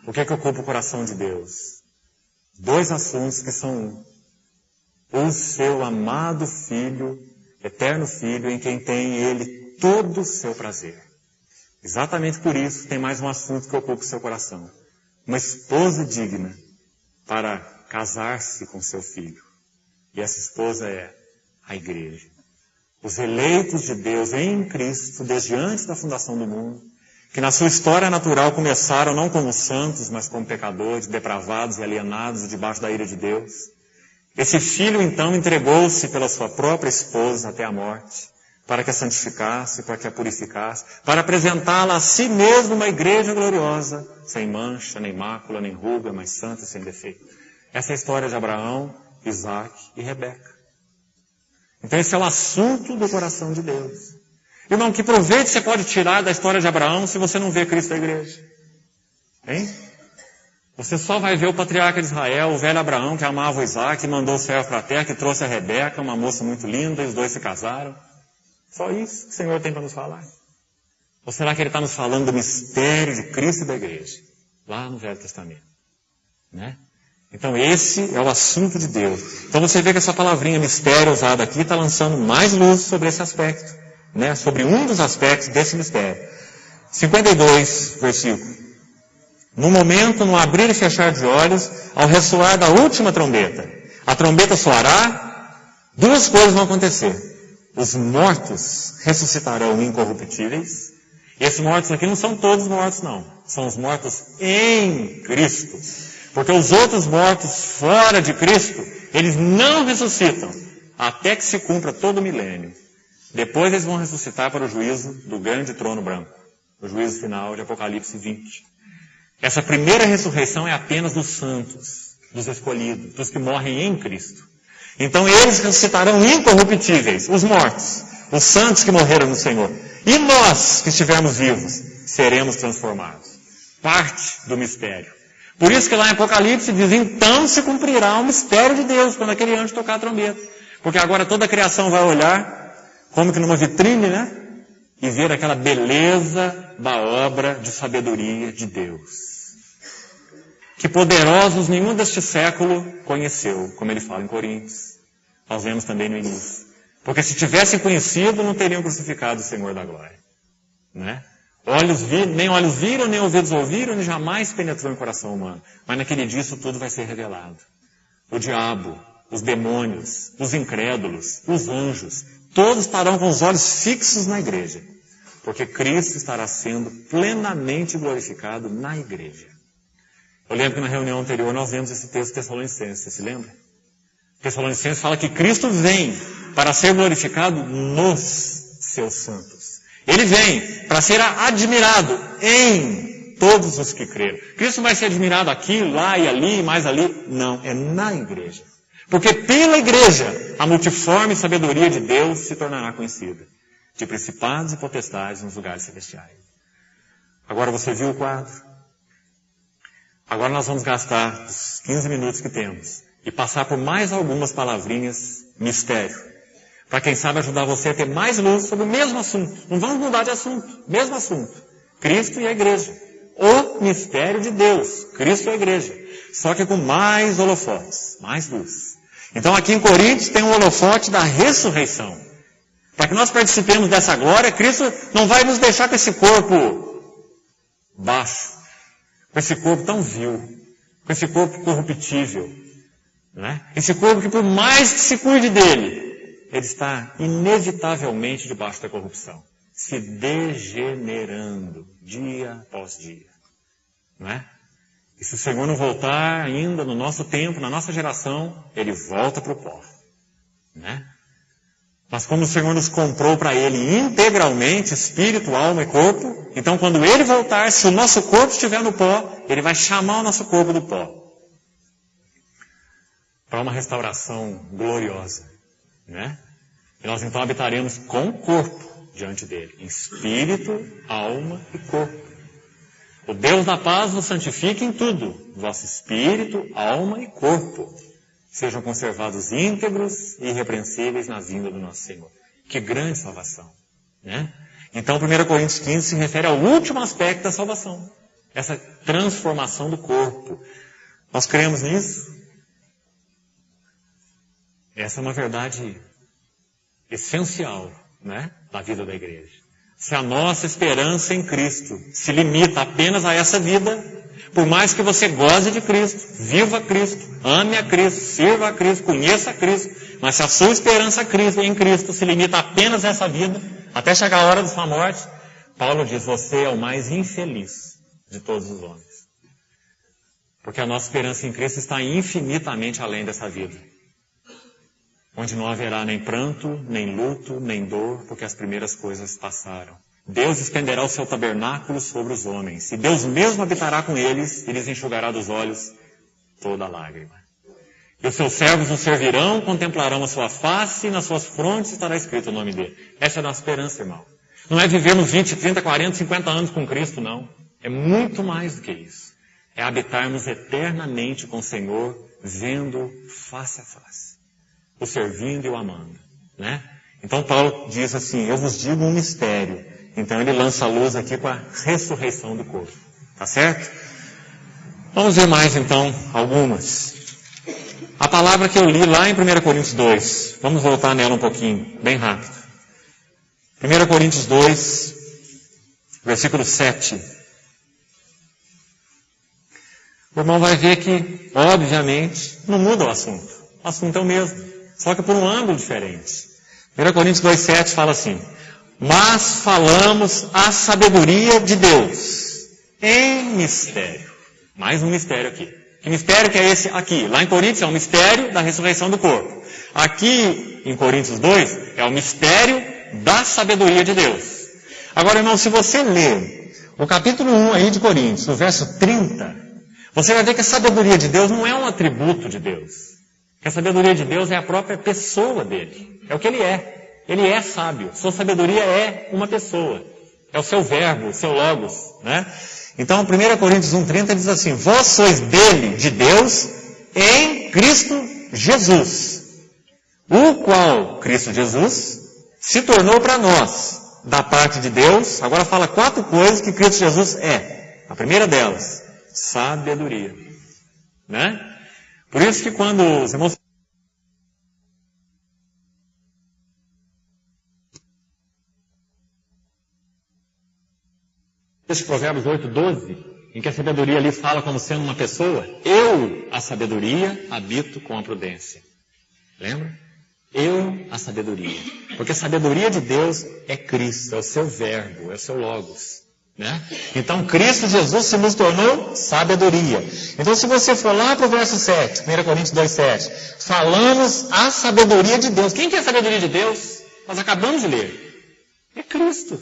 O que é que ocupa o coração de Deus? Dois assuntos que são um. o seu amado Filho, eterno Filho, em quem tem Ele todo o seu prazer. Exatamente por isso tem mais um assunto que ocupa o seu coração. Uma esposa digna para casar-se com seu filho. E essa esposa é a igreja. Os eleitos de Deus em Cristo, desde antes da fundação do mundo, que na sua história natural começaram não como santos, mas como pecadores, depravados e alienados debaixo da ira de Deus. Esse filho, então, entregou-se pela sua própria esposa até a morte, para que a santificasse, para que a purificasse, para apresentá-la a si mesmo uma igreja gloriosa, sem mancha, nem mácula, nem ruga, mas santa e sem defeito. Essa é a história de Abraão, Isaac e Rebeca. Então esse é o assunto do coração de Deus. Irmão, que proveito você pode tirar da história de Abraão se você não vê Cristo da igreja? Hein? Você só vai ver o patriarca de Israel, o velho Abraão, que amava o Isaac, que mandou o servo para a terra, que trouxe a Rebeca, uma moça muito linda, e os dois se casaram. Só isso que o Senhor tem para nos falar? Ou será que Ele está nos falando do mistério de Cristo e da igreja? Lá no Velho Testamento. Né? Então esse é o assunto de Deus. Então você vê que essa palavrinha mistério usada aqui está lançando mais luz sobre esse aspecto. Né? Sobre um dos aspectos desse mistério. 52, versículo. No momento, no abrir e fechar de olhos, ao ressoar da última trombeta. A trombeta soará, duas coisas vão acontecer. Os mortos ressuscitarão incorruptíveis. E esses mortos aqui não são todos mortos, não. São os mortos em Cristo. Porque os outros mortos fora de Cristo, eles não ressuscitam, até que se cumpra todo o milênio. Depois eles vão ressuscitar para o juízo do grande trono branco. O juízo final de Apocalipse 20. Essa primeira ressurreição é apenas dos santos, dos escolhidos, dos que morrem em Cristo. Então eles ressuscitarão incorruptíveis, os mortos, os santos que morreram no Senhor. E nós, que estivermos vivos, seremos transformados. Parte do mistério. Por isso que lá em Apocalipse diz, então se cumprirá o mistério de Deus, quando aquele anjo tocar a trombeta. Porque agora toda a criação vai olhar, como que numa vitrine, né? E ver aquela beleza da obra de sabedoria de Deus. Que poderosos nenhum deste século conheceu, como ele fala em Coríntios. Nós vemos também no início. Porque se tivessem conhecido, não teriam crucificado o Senhor da glória. Né? Nem olhos viram, nem ouvidos ouviram, nem jamais penetrou em coração humano. Mas naquele dia isso tudo vai ser revelado. O diabo, os demônios, os incrédulos, os anjos, todos estarão com os olhos fixos na igreja. Porque Cristo estará sendo plenamente glorificado na igreja. Eu lembro que na reunião anterior nós vemos esse texto de Tessalonicenses, você se lembra? Tessalonicenses fala que Cristo vem para ser glorificado nos seus santos. Ele vem para ser admirado em todos os que creram. Cristo vai ser admirado aqui, lá e ali, mais ali. Não, é na igreja. Porque pela igreja, a multiforme sabedoria de Deus se tornará conhecida. De principados e potestades nos lugares celestiais. Agora você viu o quadro? Agora nós vamos gastar os 15 minutos que temos e passar por mais algumas palavrinhas mistério. Para quem sabe ajudar você a ter mais luz sobre o mesmo assunto. Não vamos mudar de assunto, mesmo assunto. Cristo e a igreja. O mistério de Deus, Cristo e a igreja. Só que com mais holofotes, mais luz. Então aqui em Coríntios tem um holofote da ressurreição. Para que nós participemos dessa glória, Cristo não vai nos deixar com esse corpo baixo, com esse corpo tão vil, com esse corpo corruptível. Né? Esse corpo que por mais que se cuide dele, ele está inevitavelmente debaixo da corrupção, se degenerando dia após dia. Não é? E se o Senhor não voltar ainda no nosso tempo, na nossa geração, ele volta para o pó. Né? Mas como o Senhor nos comprou para ele integralmente, espírito, alma e corpo, então quando ele voltar, se o nosso corpo estiver no pó, ele vai chamar o nosso corpo do pó. Para uma restauração gloriosa. Né? E nós então habitaremos com o corpo diante dele, em espírito, alma e corpo. O Deus da paz vos santifique em tudo, vosso espírito, alma e corpo sejam conservados íntegros e irrepreensíveis na vinda do nosso Senhor. Que grande salvação. Né? Então 1 Coríntios 15 se refere ao último aspecto da salvação, essa transformação do corpo. Nós cremos nisso? Essa é uma verdade essencial, né, da vida da igreja. Se a nossa esperança em Cristo se limita apenas a essa vida, por mais que você goze de Cristo, viva Cristo, ame a Cristo, sirva a Cristo, conheça a Cristo, mas se a sua esperança em Cristo se limita apenas a essa vida, até chegar a hora da sua morte, Paulo diz, você é o mais infeliz de todos os homens. Porque a nossa esperança em Cristo está infinitamente além dessa vida. Onde não haverá nem pranto, nem luto, nem dor, porque as primeiras coisas passaram. Deus estenderá o seu tabernáculo sobre os homens, e Deus mesmo habitará com eles, e lhes enxugará dos olhos toda lágrima. E os seus servos nos servirão, contemplarão a sua face, e nas suas frontes estará escrito o nome dele. Essa é a nossa esperança, irmão. Não é vivermos 20, 30, 40, 50 anos com Cristo, não. É muito mais do que isso. É habitarmos eternamente com o Senhor, vendo face a face, o servindo e o amando, né? Então Paulo diz assim, eu vos digo um mistério. Então ele lança a luz aqui com a ressurreição do corpo. Tá certo? Vamos ver mais então algumas. A palavra que eu li lá em 1 Coríntios 2. Vamos voltar nela um pouquinho, bem rápido. 1 Coríntios 2, versículo 7. O irmão vai ver que, obviamente, não muda o assunto. O assunto é o mesmo, só que por um ângulo diferente. 1 Coríntios 2,7 fala assim, mas falamos a sabedoria de Deus em mistério. Mais um mistério aqui. Que mistério que é esse aqui? Lá em Coríntios é o mistério da ressurreição do corpo. Aqui, em Coríntios 2, é o mistério da sabedoria de Deus. Agora, irmão, se você ler o capítulo 1 aí de Coríntios, no verso 30, você vai ver que a sabedoria de Deus não é um atributo de Deus. Que a sabedoria de Deus é a própria pessoa dele. É o que ele é. Ele é sábio. Sua sabedoria é uma pessoa. É o seu verbo, o seu logos, né? Então, 1 Coríntios 1,30 diz assim, vós sois dele, de Deus, em Cristo Jesus, o qual, Cristo Jesus, se tornou para nós, da parte de Deus. Agora fala 4 coisas que Cristo Jesus é. A primeira delas, sabedoria, né? Por isso que quando os irmãos esse Provérbios 8:12, em que a sabedoria ali fala como sendo uma pessoa, eu, a sabedoria, habito com a prudência. Lembra? Eu, a sabedoria. Porque a sabedoria de Deus é Cristo, é o seu verbo, é o seu logos. Né? Então, Cristo Jesus se nos tornou sabedoria. Então, se você for lá para o verso 7, 1 Coríntios 2,7, falamos a sabedoria de Deus. Quem que é a sabedoria de Deus? Nós acabamos de ler. É Cristo.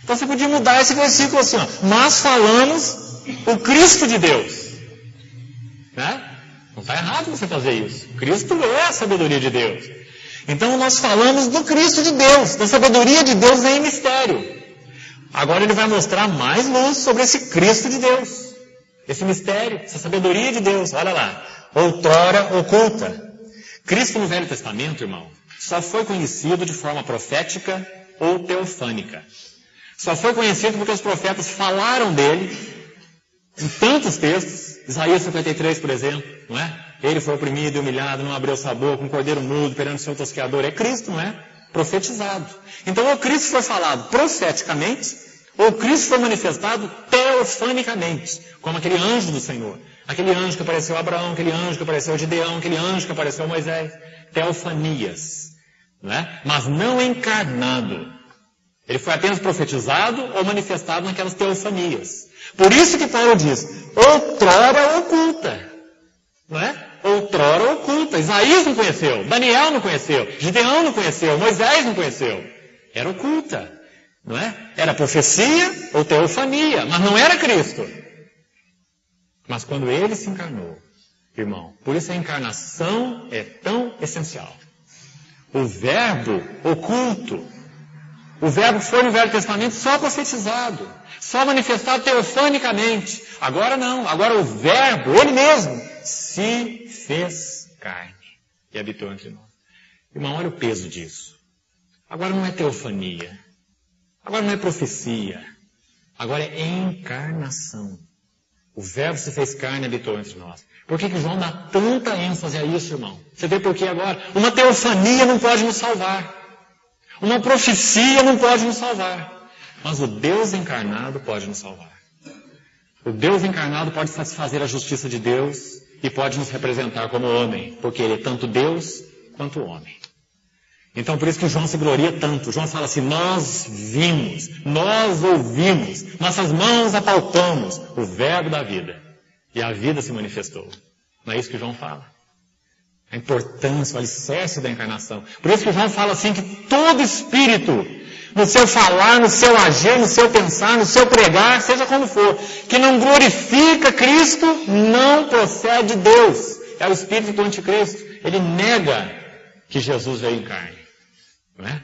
Então, você podia mudar esse versículo assim, ó, mas falamos o Cristo de Deus. Né? Não está errado você fazer isso. Cristo é a sabedoria de Deus. Então, nós falamos do Cristo de Deus, da sabedoria de Deus em mistério. Agora ele vai mostrar mais luz sobre esse Cristo de Deus. Esse mistério, essa sabedoria de Deus. Olha lá. Outrora oculta. Cristo no Velho Testamento, irmão, só foi conhecido de forma profética ou teofânica. Só foi conhecido porque os profetas falaram dele em tantos textos. Isaías 53, por exemplo, não é? Ele foi oprimido e humilhado, não abriu sua boca, um cordeiro mudo perante o seu tosqueador. É Cristo, não é? Profetizado. Então, ou Cristo foi falado profeticamente, ou Cristo foi manifestado teofanicamente, como aquele anjo do Senhor. Aquele anjo que apareceu a Abraão, aquele anjo que apareceu a Gideão, aquele anjo que apareceu a Moisés. Teofanias. Não é? Mas não encarnado. Ele foi apenas profetizado ou manifestado naquelas teofanias. Por isso que Paulo diz, outrora oculta. Não é? Outrora oculta. Isaías não conheceu, Daniel não conheceu, Gideão não conheceu, Moisés não conheceu. Era oculta. Não é? Era profecia ou teofania, mas não era Cristo. Mas quando ele se encarnou, irmão, por isso a encarnação é tão essencial. O verbo oculto, o verbo foi no Velho Testamento só profetizado, só manifestado teofanicamente. Agora não, agora o verbo, ele mesmo, se fez carne e habitou entre nós. Irmão, olha o peso disso. Agora não é teofania, agora não é profecia, agora é encarnação. O Verbo se fez carne e habitou entre nós. Por que João dá tanta ênfase a isso, irmão? Você vê por que agora? Uma teofania não pode nos salvar. Uma profecia não pode nos salvar. Mas o Deus encarnado pode nos salvar. O Deus encarnado pode satisfazer a justiça de Deus e pode nos representar como homem, porque Ele é tanto Deus quanto homem. Então por isso que João se gloria tanto. João fala assim, nós vimos, nós ouvimos, nossas mãos apalpamos o verbo da vida. E a vida se manifestou. Não é isso que João fala? A importância, o alicerce da encarnação. Por isso que João fala assim que todo espírito, no seu falar, no seu agir, no seu pensar, no seu pregar, seja como for, que não glorifica Cristo, não procede de Deus. É o espírito do anticristo. Ele nega que Jesus veio em carne. Não é?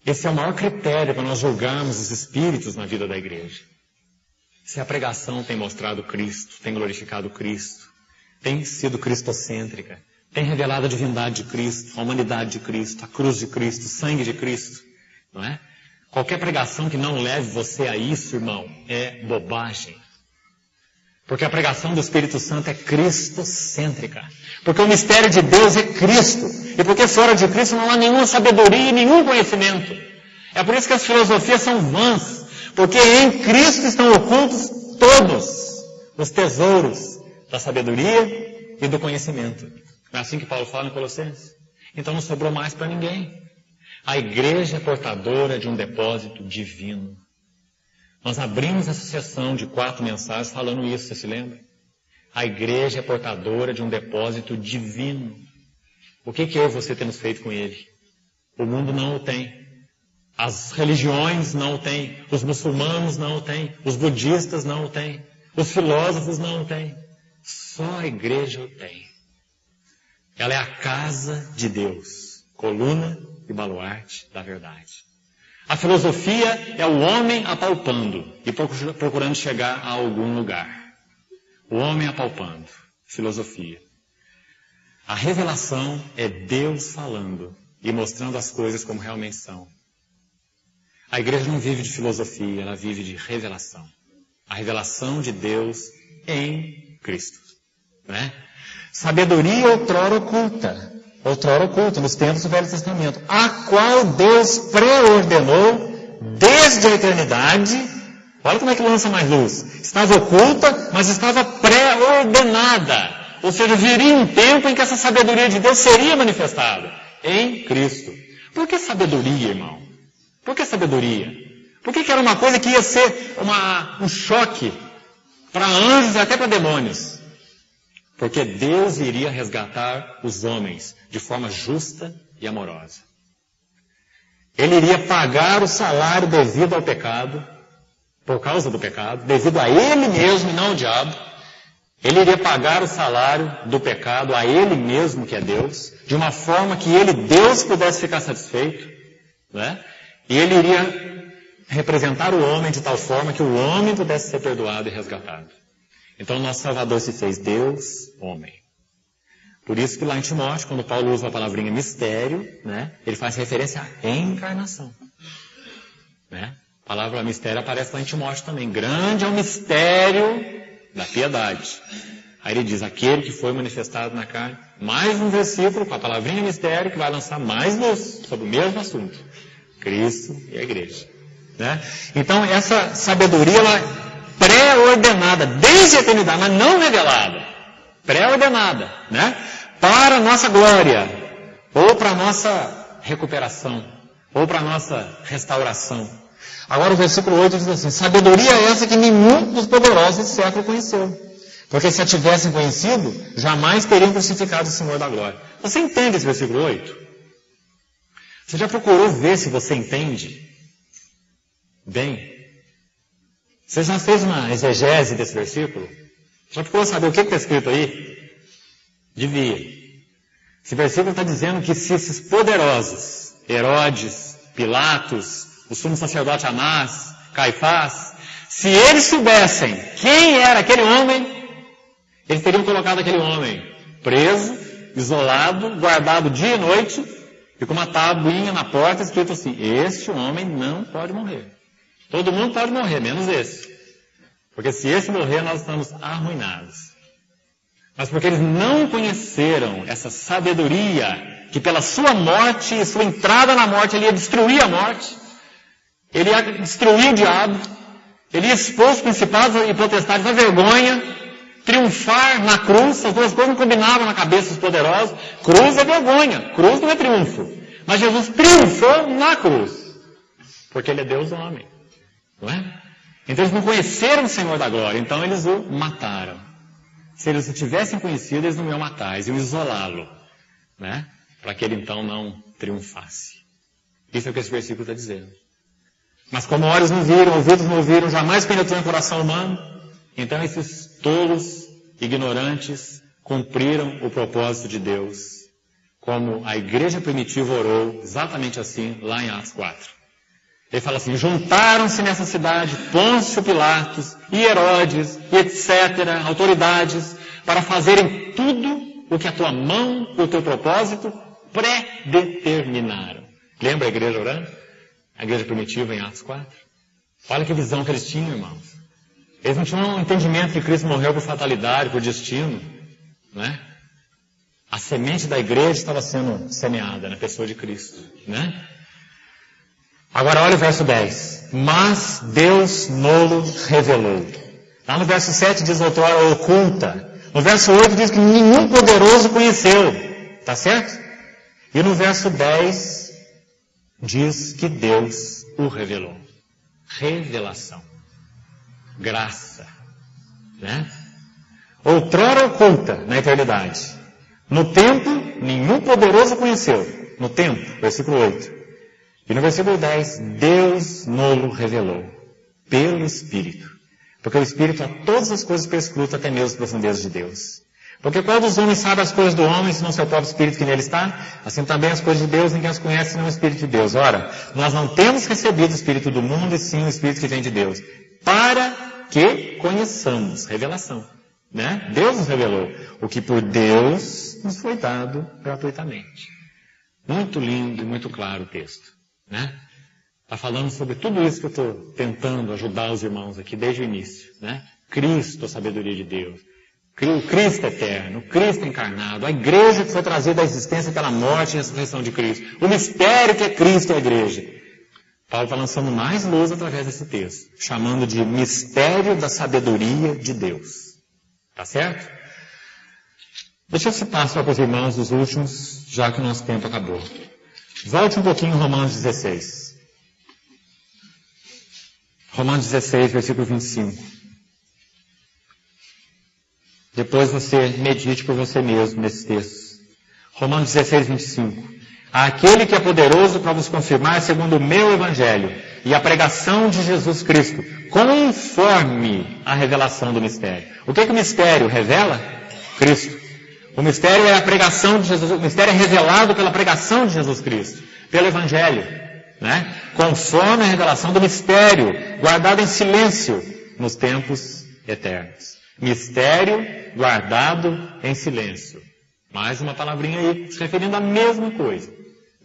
Esse é o maior critério para nós julgarmos os espíritos na vida da igreja. Se a pregação tem mostrado Cristo, tem glorificado Cristo, tem sido cristocêntrica, tem revelado a divindade de Cristo, a humanidade de Cristo, a cruz de Cristo, o sangue de Cristo, não é? Qualquer pregação que não leve você a isso, irmão, é bobagem. Porque a pregação do Espírito Santo é cristocêntrica. Porque o mistério de Deus é Cristo. E porque fora de Cristo não há nenhuma sabedoria e nenhum conhecimento. É por isso que as filosofias são vãs. Porque em Cristo estão ocultos todos os tesouros da sabedoria e do conhecimento. Não é assim que Paulo fala em Colossenses? Então não sobrou mais para ninguém. A igreja é portadora de um depósito divino. Nós abrimos essa sessão de 4 mensagens falando isso, você se lembra? A igreja é portadora de um depósito divino. O que eu e você temos feito com ele? O mundo não o tem. As religiões não o têm. Os muçulmanos não o têm. Os budistas não o têm. Os filósofos não o têm. Só a igreja o tem. Ela é a casa de Deus. Coluna e baluarte da verdade. A filosofia é o homem apalpando e procurando chegar a algum lugar. O homem apalpando. Filosofia. A revelação é Deus falando e mostrando as coisas como realmente são. A igreja não vive de filosofia, ela vive de revelação. A revelação de Deus em Cristo. Né? Sabedoria outrora oculta nos tempos do Velho Testamento, a qual Deus pré-ordenou desde a eternidade. Olha como é que lança mais luz. Estava oculta, mas estava pré-ordenada. Ou seja, viria um tempo em que essa sabedoria de Deus seria manifestada em Cristo. Por que sabedoria, irmão? Por que sabedoria? Por que era uma coisa que ia ser um choque para anjos e até para demônios? Porque Deus iria resgatar os homens de forma justa e amorosa. Ele iria pagar o salário devido ao pecado, por causa do pecado, devido a Ele mesmo e não ao diabo. Ele iria pagar o salário do pecado a Ele mesmo, que é Deus, de uma forma que Ele, Deus, pudesse ficar satisfeito. Né? E Ele iria representar o homem de tal forma que o homem pudesse ser perdoado e resgatado. Então, nosso Salvador se fez Deus, homem. Por isso que lá em Timóteo, quando Paulo usa a palavrinha mistério, né, ele faz referência à encarnação. Né? A palavra mistério aparece lá em Timóteo também. Grande é o mistério da piedade. Aí ele diz, aquele que foi manifestado na carne. Mais um versículo com a palavrinha mistério que vai lançar mais luz sobre o mesmo assunto. Cristo e a igreja. Né? Então, essa sabedoria, ela pré-ordenada, desde a eternidade, mas não revelada. Pré-ordenada, né? Para a nossa glória, ou para a nossa recuperação, ou para a nossa restauração. Agora o versículo 8 diz assim, sabedoria é essa que nenhum dos poderosos desse século conheceu. Porque se a tivessem conhecido, jamais teriam crucificado o Senhor da glória. Você entende esse versículo 8? Você já procurou ver se você entende bem? Você já fez uma exegese desse versículo? Já procurou saber o que está escrito aí? Devia. Esse versículo está dizendo que se esses poderosos, Herodes, Pilatos, o sumo sacerdote Anás, Caifás, se eles soubessem quem era aquele homem, eles teriam colocado aquele homem preso, isolado, guardado dia e noite, e com uma tabuinha na porta escrito assim, este homem não pode morrer. Todo mundo pode morrer, menos esse. Porque se esse morrer, nós estamos arruinados. Mas porque eles não conheceram essa sabedoria, que pela sua morte e sua entrada na morte, ele ia destruir a morte, ele ia destruir o diabo, ele ia expor os principados e potestades à vergonha, triunfar na cruz. As duas coisas não combinavam na cabeça dos poderosos. Cruz é vergonha, cruz não é triunfo. Mas Jesus triunfou na cruz, porque ele é Deus homem, não é? Então eles não conheceram o Senhor da glória, então eles o mataram. Se eles o tivessem conhecido, eles não iam matar, eles iam isolá-lo, né? Para que ele então não triunfasse. Isso é o que esse versículo está dizendo. Mas como olhos não viram, ouvidos não ouviram, jamais penetrou em coração humano, então esses tolos, ignorantes, cumpriram o propósito de Deus, como a igreja primitiva orou, exatamente assim, lá em Atos 4. Ele fala assim: juntaram-se nessa cidade Pôncio Pilatos e Herodes e etc., autoridades, para fazerem tudo o que a tua mão e o teu propósito predeterminaram. Lembra a igreja orando? A igreja primitiva em Atos 4? Olha que visão que eles tinham, irmãos. Eles não tinham um entendimento que Cristo morreu por fatalidade, por destino, né? A semente da igreja estava sendo semeada na pessoa de Cristo, né? Agora olha o verso 10. Mas Deus nolo revelou. Lá no verso 7 diz outrora oculta. No verso 8 diz que nenhum poderoso conheceu. Tá certo? E no verso 10 diz que Deus o revelou. Revelação. Graça. Né? Outrora oculta na eternidade. No tempo, nenhum poderoso conheceu. No tempo, versículo 8. E no versículo 10, Deus nolo revelou, pelo Espírito. Porque o Espírito a todas as coisas perscruta, até mesmo as profundezas de Deus. Porque qual dos homens sabe as coisas do homem, senão seu próprio Espírito que nele está? Assim também as coisas de Deus, ninguém as conhece, senão o Espírito de Deus. Ora, nós não temos recebido o Espírito do mundo, e sim o Espírito que vem de Deus. Para que conheçamos. Revelação. Né? Deus nos revelou. O que por Deus nos foi dado gratuitamente. Muito lindo e muito claro o texto. Né? Está falando sobre tudo isso que eu estou tentando ajudar os irmãos aqui desde o início. Né? Cristo, a sabedoria de Deus. O Cristo eterno, o Cristo encarnado, a igreja que foi trazida à existência pela morte e ressurreição de Cristo. O mistério que é Cristo e a igreja. Paulo está lançando mais luz através desse texto, chamando de mistério da sabedoria de Deus. Tá certo? Deixa eu citar só para os irmãos os últimos, já que o nosso tempo acabou. Volte um pouquinho em Romanos 16. Romanos 16, versículo 25. Depois você medite por você mesmo nesses textos. Romanos 16, 25. Aquele que é poderoso para vos confirmar segundo o meu evangelho e a pregação de Jesus Cristo, conforme a revelação do mistério. O que o mistério revela? Cristo. O mistério é a pregação de Jesus, o mistério é revelado pela pregação de Jesus Cristo, pelo Evangelho, né? Conforme a revelação do mistério, guardado em silêncio nos tempos eternos. Mistério guardado em silêncio. Mais uma palavrinha aí, se referindo à mesma coisa,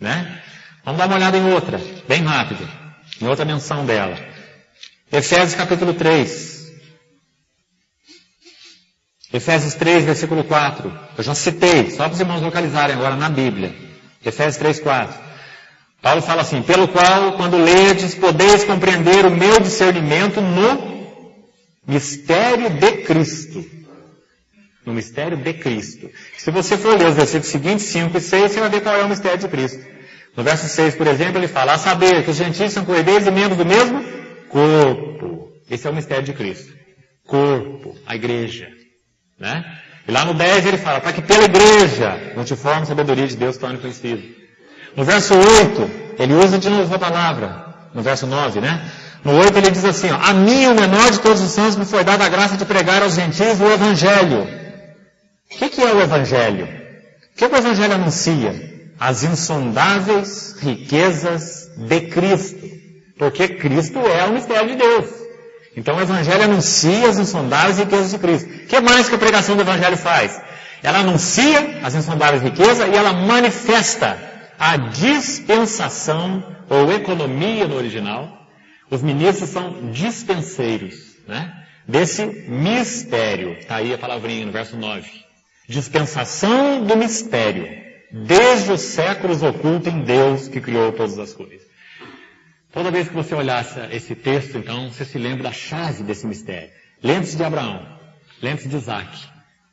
né? Vamos dar uma olhada em outra, bem rápido, em outra menção dela. Efésios capítulo 3. Efésios 3, versículo 4. Eu já citei, só para os irmãos localizarem agora na Bíblia. Efésios 3, 4. Paulo fala assim: pelo qual, quando ledes, podeis compreender o meu discernimento no mistério de Cristo. No mistério de Cristo. Se você for ler os versículos seguintes, 5 e 6, você vai ver qual é o mistério de Cristo. No verso 6, por exemplo, ele fala: a saber que os gentios são cordeiros e membros do mesmo corpo. Esse é o mistério de Cristo. Corpo, a igreja. Né? E lá no 10 ele fala, para que pela igreja, multiforme sabedoria de Deus torne conhecido. No verso 8, ele usa de novo a palavra, no verso 9, né? No 8 ele diz assim, ó, a mim, o menor de todos os santos, me foi dada a graça de pregar aos gentios o Evangelho. O que é o Evangelho? O que o Evangelho anuncia? As insondáveis riquezas de Cristo. Porque Cristo é o mistério de Deus. Então o Evangelho anuncia as insondáveis riquezas de Cristo. O que mais que a pregação do Evangelho faz? Ela anuncia as insondáveis riquezas e ela manifesta a dispensação ou economia no original. Os ministros são dispenseiros, né? desse mistério. Está aí a palavrinha no verso 9. Dispensação do mistério, desde os séculos oculto em Deus que criou todas as coisas. Toda vez que você olhar esse texto, então, você se lembra da chave desse mistério. Lembre-se de Abraão, lembre-se de Isaac,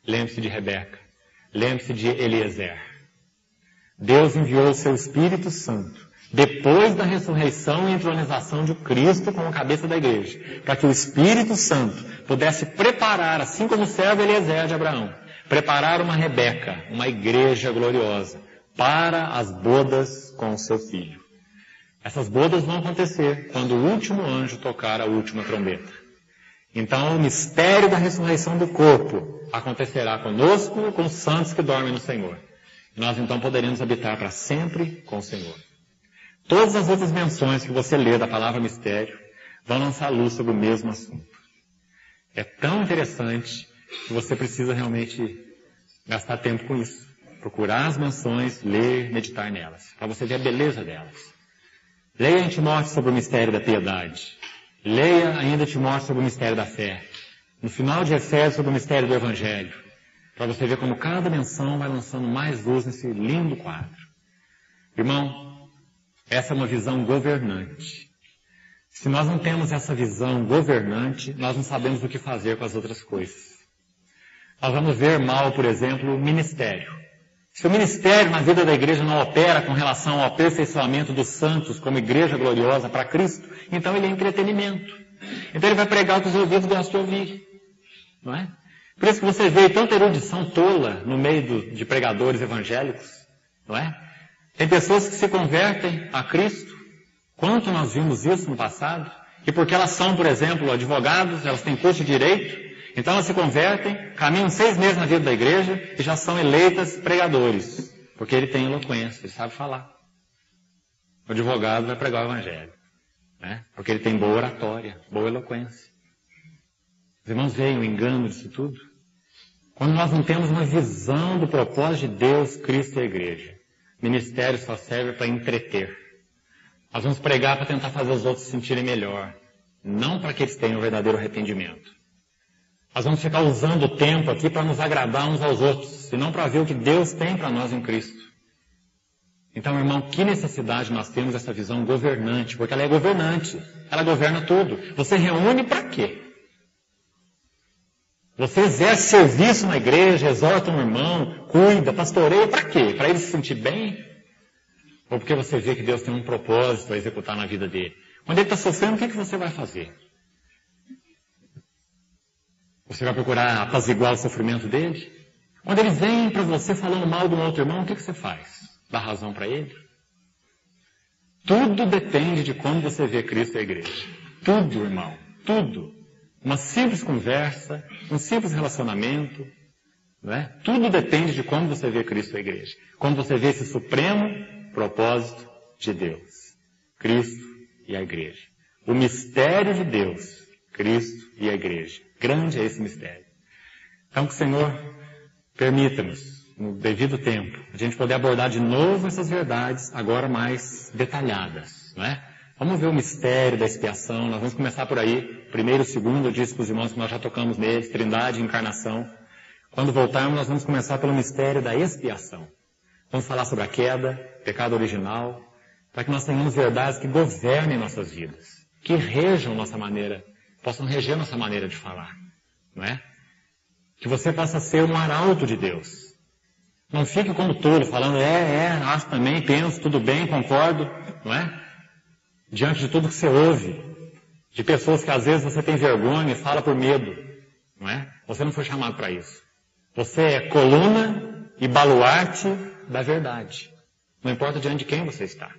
lembre-se de Rebeca, lembre-se de Eliezer. Deus enviou o seu Espírito Santo depois da ressurreição e entronização de Cristo como cabeça da igreja, para que o Espírito Santo pudesse preparar, assim como o servo Eliezer de Abraão, preparar uma Rebeca, uma igreja gloriosa, para as bodas com o seu filho. Essas bodas vão acontecer quando o último anjo tocar a última trombeta. Então, o mistério da ressurreição do corpo acontecerá conosco, com os santos que dormem no Senhor. E nós, então, poderemos habitar para sempre com o Senhor. Todas as outras menções que você lê da palavra mistério vão lançar luz sobre o mesmo assunto. É tão interessante que você precisa realmente gastar tempo com isso. Procurar as menções, ler, meditar nelas, para você ver a beleza delas. Leia em Timóteo sobre o mistério da piedade. Leia ainda Timóteo sobre o mistério da fé. No final de Efésios sobre o mistério do Evangelho. Para você ver como cada menção vai lançando mais luz nesse lindo quadro. Irmão, essa é uma visão governante. Se nós não temos essa visão governante, nós não sabemos o que fazer com as outras coisas. Nós vamos ver mal, por exemplo, o ministério. Se o ministério na vida da igreja não opera com relação ao aperfeiçoamento dos santos como igreja gloriosa para Cristo, então ele é entretenimento. Então ele vai pregar o que os ouvidos gostam de ouvir. Não é? Por isso que você vê tanta erudição tola no meio de pregadores evangélicos. Não é? Tem pessoas que se convertem a Cristo. Quanto nós vimos isso no passado? E porque elas são, por exemplo, advogados, elas têm curso de direito, então elas se convertem, caminham 6 meses na vida da igreja e já são eleitas pregadores. Porque ele tem eloquência, ele sabe falar. O advogado vai pregar o evangelho. Né? Porque ele tem boa oratória, boa eloquência. Os irmãos veem o engano disso tudo? Quando nós não temos uma visão do propósito de Deus, Cristo e a igreja, o ministério só serve para entreter. Nós vamos pregar para tentar fazer os outros se sentirem melhor, não para que eles tenham o verdadeiro arrependimento. Nós vamos ficar usando o tempo aqui para nos agradar uns aos outros, e não para ver o que Deus tem para nós em Cristo. Então, irmão, que necessidade nós temos dessa visão governante, porque ela é governante, ela governa tudo. Você reúne para quê? Você exerce serviço na igreja, exorta um irmão, cuida, pastoreia, para quê? Para ele se sentir bem? Ou porque você vê que Deus tem um propósito a executar na vida dele? Quando ele está sofrendo, o que você vai fazer? Você vai procurar apaziguar o sofrimento dele? Quando ele vem para você falando mal de um outro irmão, o que você faz? Dá razão para ele? Tudo depende de como você vê Cristo e a igreja. Tudo, irmão. Tudo. Uma simples conversa, um simples relacionamento, não é? Tudo depende de como você vê Cristo e a igreja. Como você vê esse supremo propósito de Deus. Cristo e a igreja. O mistério de Deus, Cristo e a igreja. Grande é esse mistério. Então que o Senhor permita-nos, no devido tempo, a gente poder abordar de novo essas verdades, agora mais detalhadas, não é? Vamos ver o mistério da expiação, nós vamos começar por aí, primeiro, segundo, eu disse para os irmãos que nós já tocamos neles, Trindade e Encarnação. Quando voltarmos, nós vamos começar pelo mistério da expiação. Vamos falar sobre a queda, pecado original, para que nós tenhamos verdades que governem nossas vidas, que rejam nossa maneira, possam reger nossa maneira de falar, não é? Que você possa ser um arauto de Deus. Não fique como tolo, falando, acho também, penso, tudo bem, concordo, não é? Diante de tudo que você ouve, de pessoas que às vezes você tem vergonha e fala por medo, não é? Você não foi chamado para isso. Você é coluna e baluarte da verdade. Não importa diante de quem você está,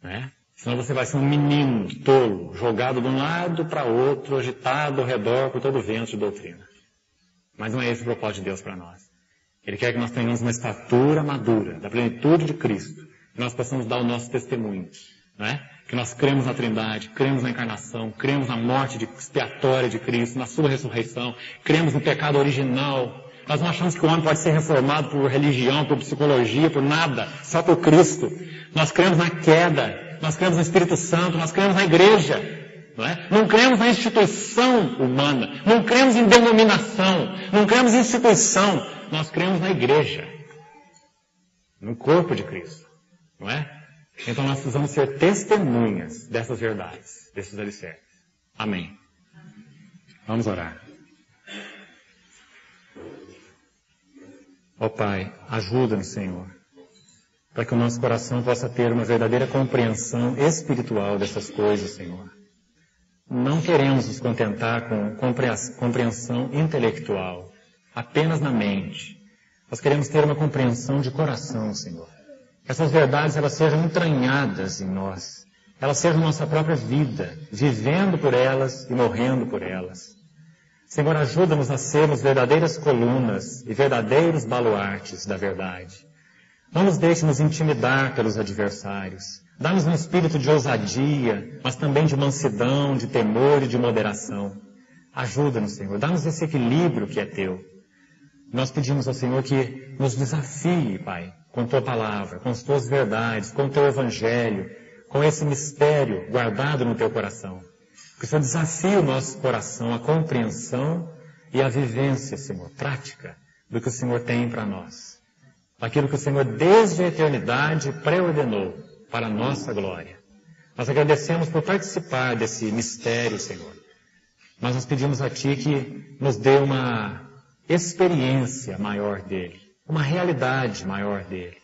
não é? Senão você vai ser um menino tolo, jogado de um lado para outro, agitado ao redor por todo o vento de doutrina. Mas não é esse o propósito de Deus para nós. Ele quer que nós tenhamos uma estatura madura, da plenitude de Cristo, que nós possamos dar o nosso testemunho, não é? Que nós cremos na Trindade, cremos na encarnação, cremos na morte expiatória de Cristo, na sua ressurreição, cremos no pecado original. Nós não achamos que o homem pode ser reformado por religião, por psicologia, por nada, só por Cristo. Nós cremos na queda, nós cremos no Espírito Santo, nós cremos na igreja, não é? Não cremos na instituição humana, não cremos em denominação, não cremos em instituição, nós cremos na igreja, no corpo de Cristo, não é? Então nós precisamos ser testemunhas dessas verdades, desses alicerces. Amém. Vamos orar. Ó Pai, ajuda-nos, Senhor, para que o nosso coração possa ter uma verdadeira compreensão espiritual dessas coisas, Senhor. Não queremos nos contentar com compreensão intelectual, apenas na mente. Nós queremos ter uma compreensão de coração, Senhor. Que essas verdades elas sejam entranhadas em nós. Elas sejam nossa própria vida, vivendo por elas e morrendo por elas. Senhor, ajuda-nos a sermos verdadeiras colunas e verdadeiros baluartes da verdade. Não nos deixe nos intimidar pelos adversários. Dá-nos um espírito de ousadia, mas também de mansidão, de temor e de moderação. Ajuda-nos, Senhor. Dá-nos esse equilíbrio que é Teu. Nós pedimos ao Senhor que nos desafie, Pai, com Tua palavra, com as Tuas verdades, com o Teu evangelho, com esse mistério guardado no Teu coração. Que o Senhor desafie o nosso coração, a compreensão e a vivência, Senhor, prática do que o Senhor tem para nós. Aquilo que o Senhor desde a eternidade pré-ordenou para a nossa glória. Nós agradecemos por participar desse mistério, Senhor. Mas nós pedimos a Ti que nos dê uma experiência maior dele, uma realidade maior dele,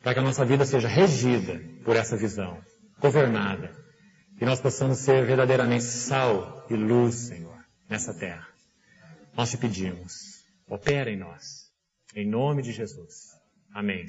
para que a nossa vida seja regida por essa visão, governada, e nós possamos ser verdadeiramente sal e luz, Senhor, nessa terra. Nós te pedimos, opera em nós, em nome de Jesus. Amém.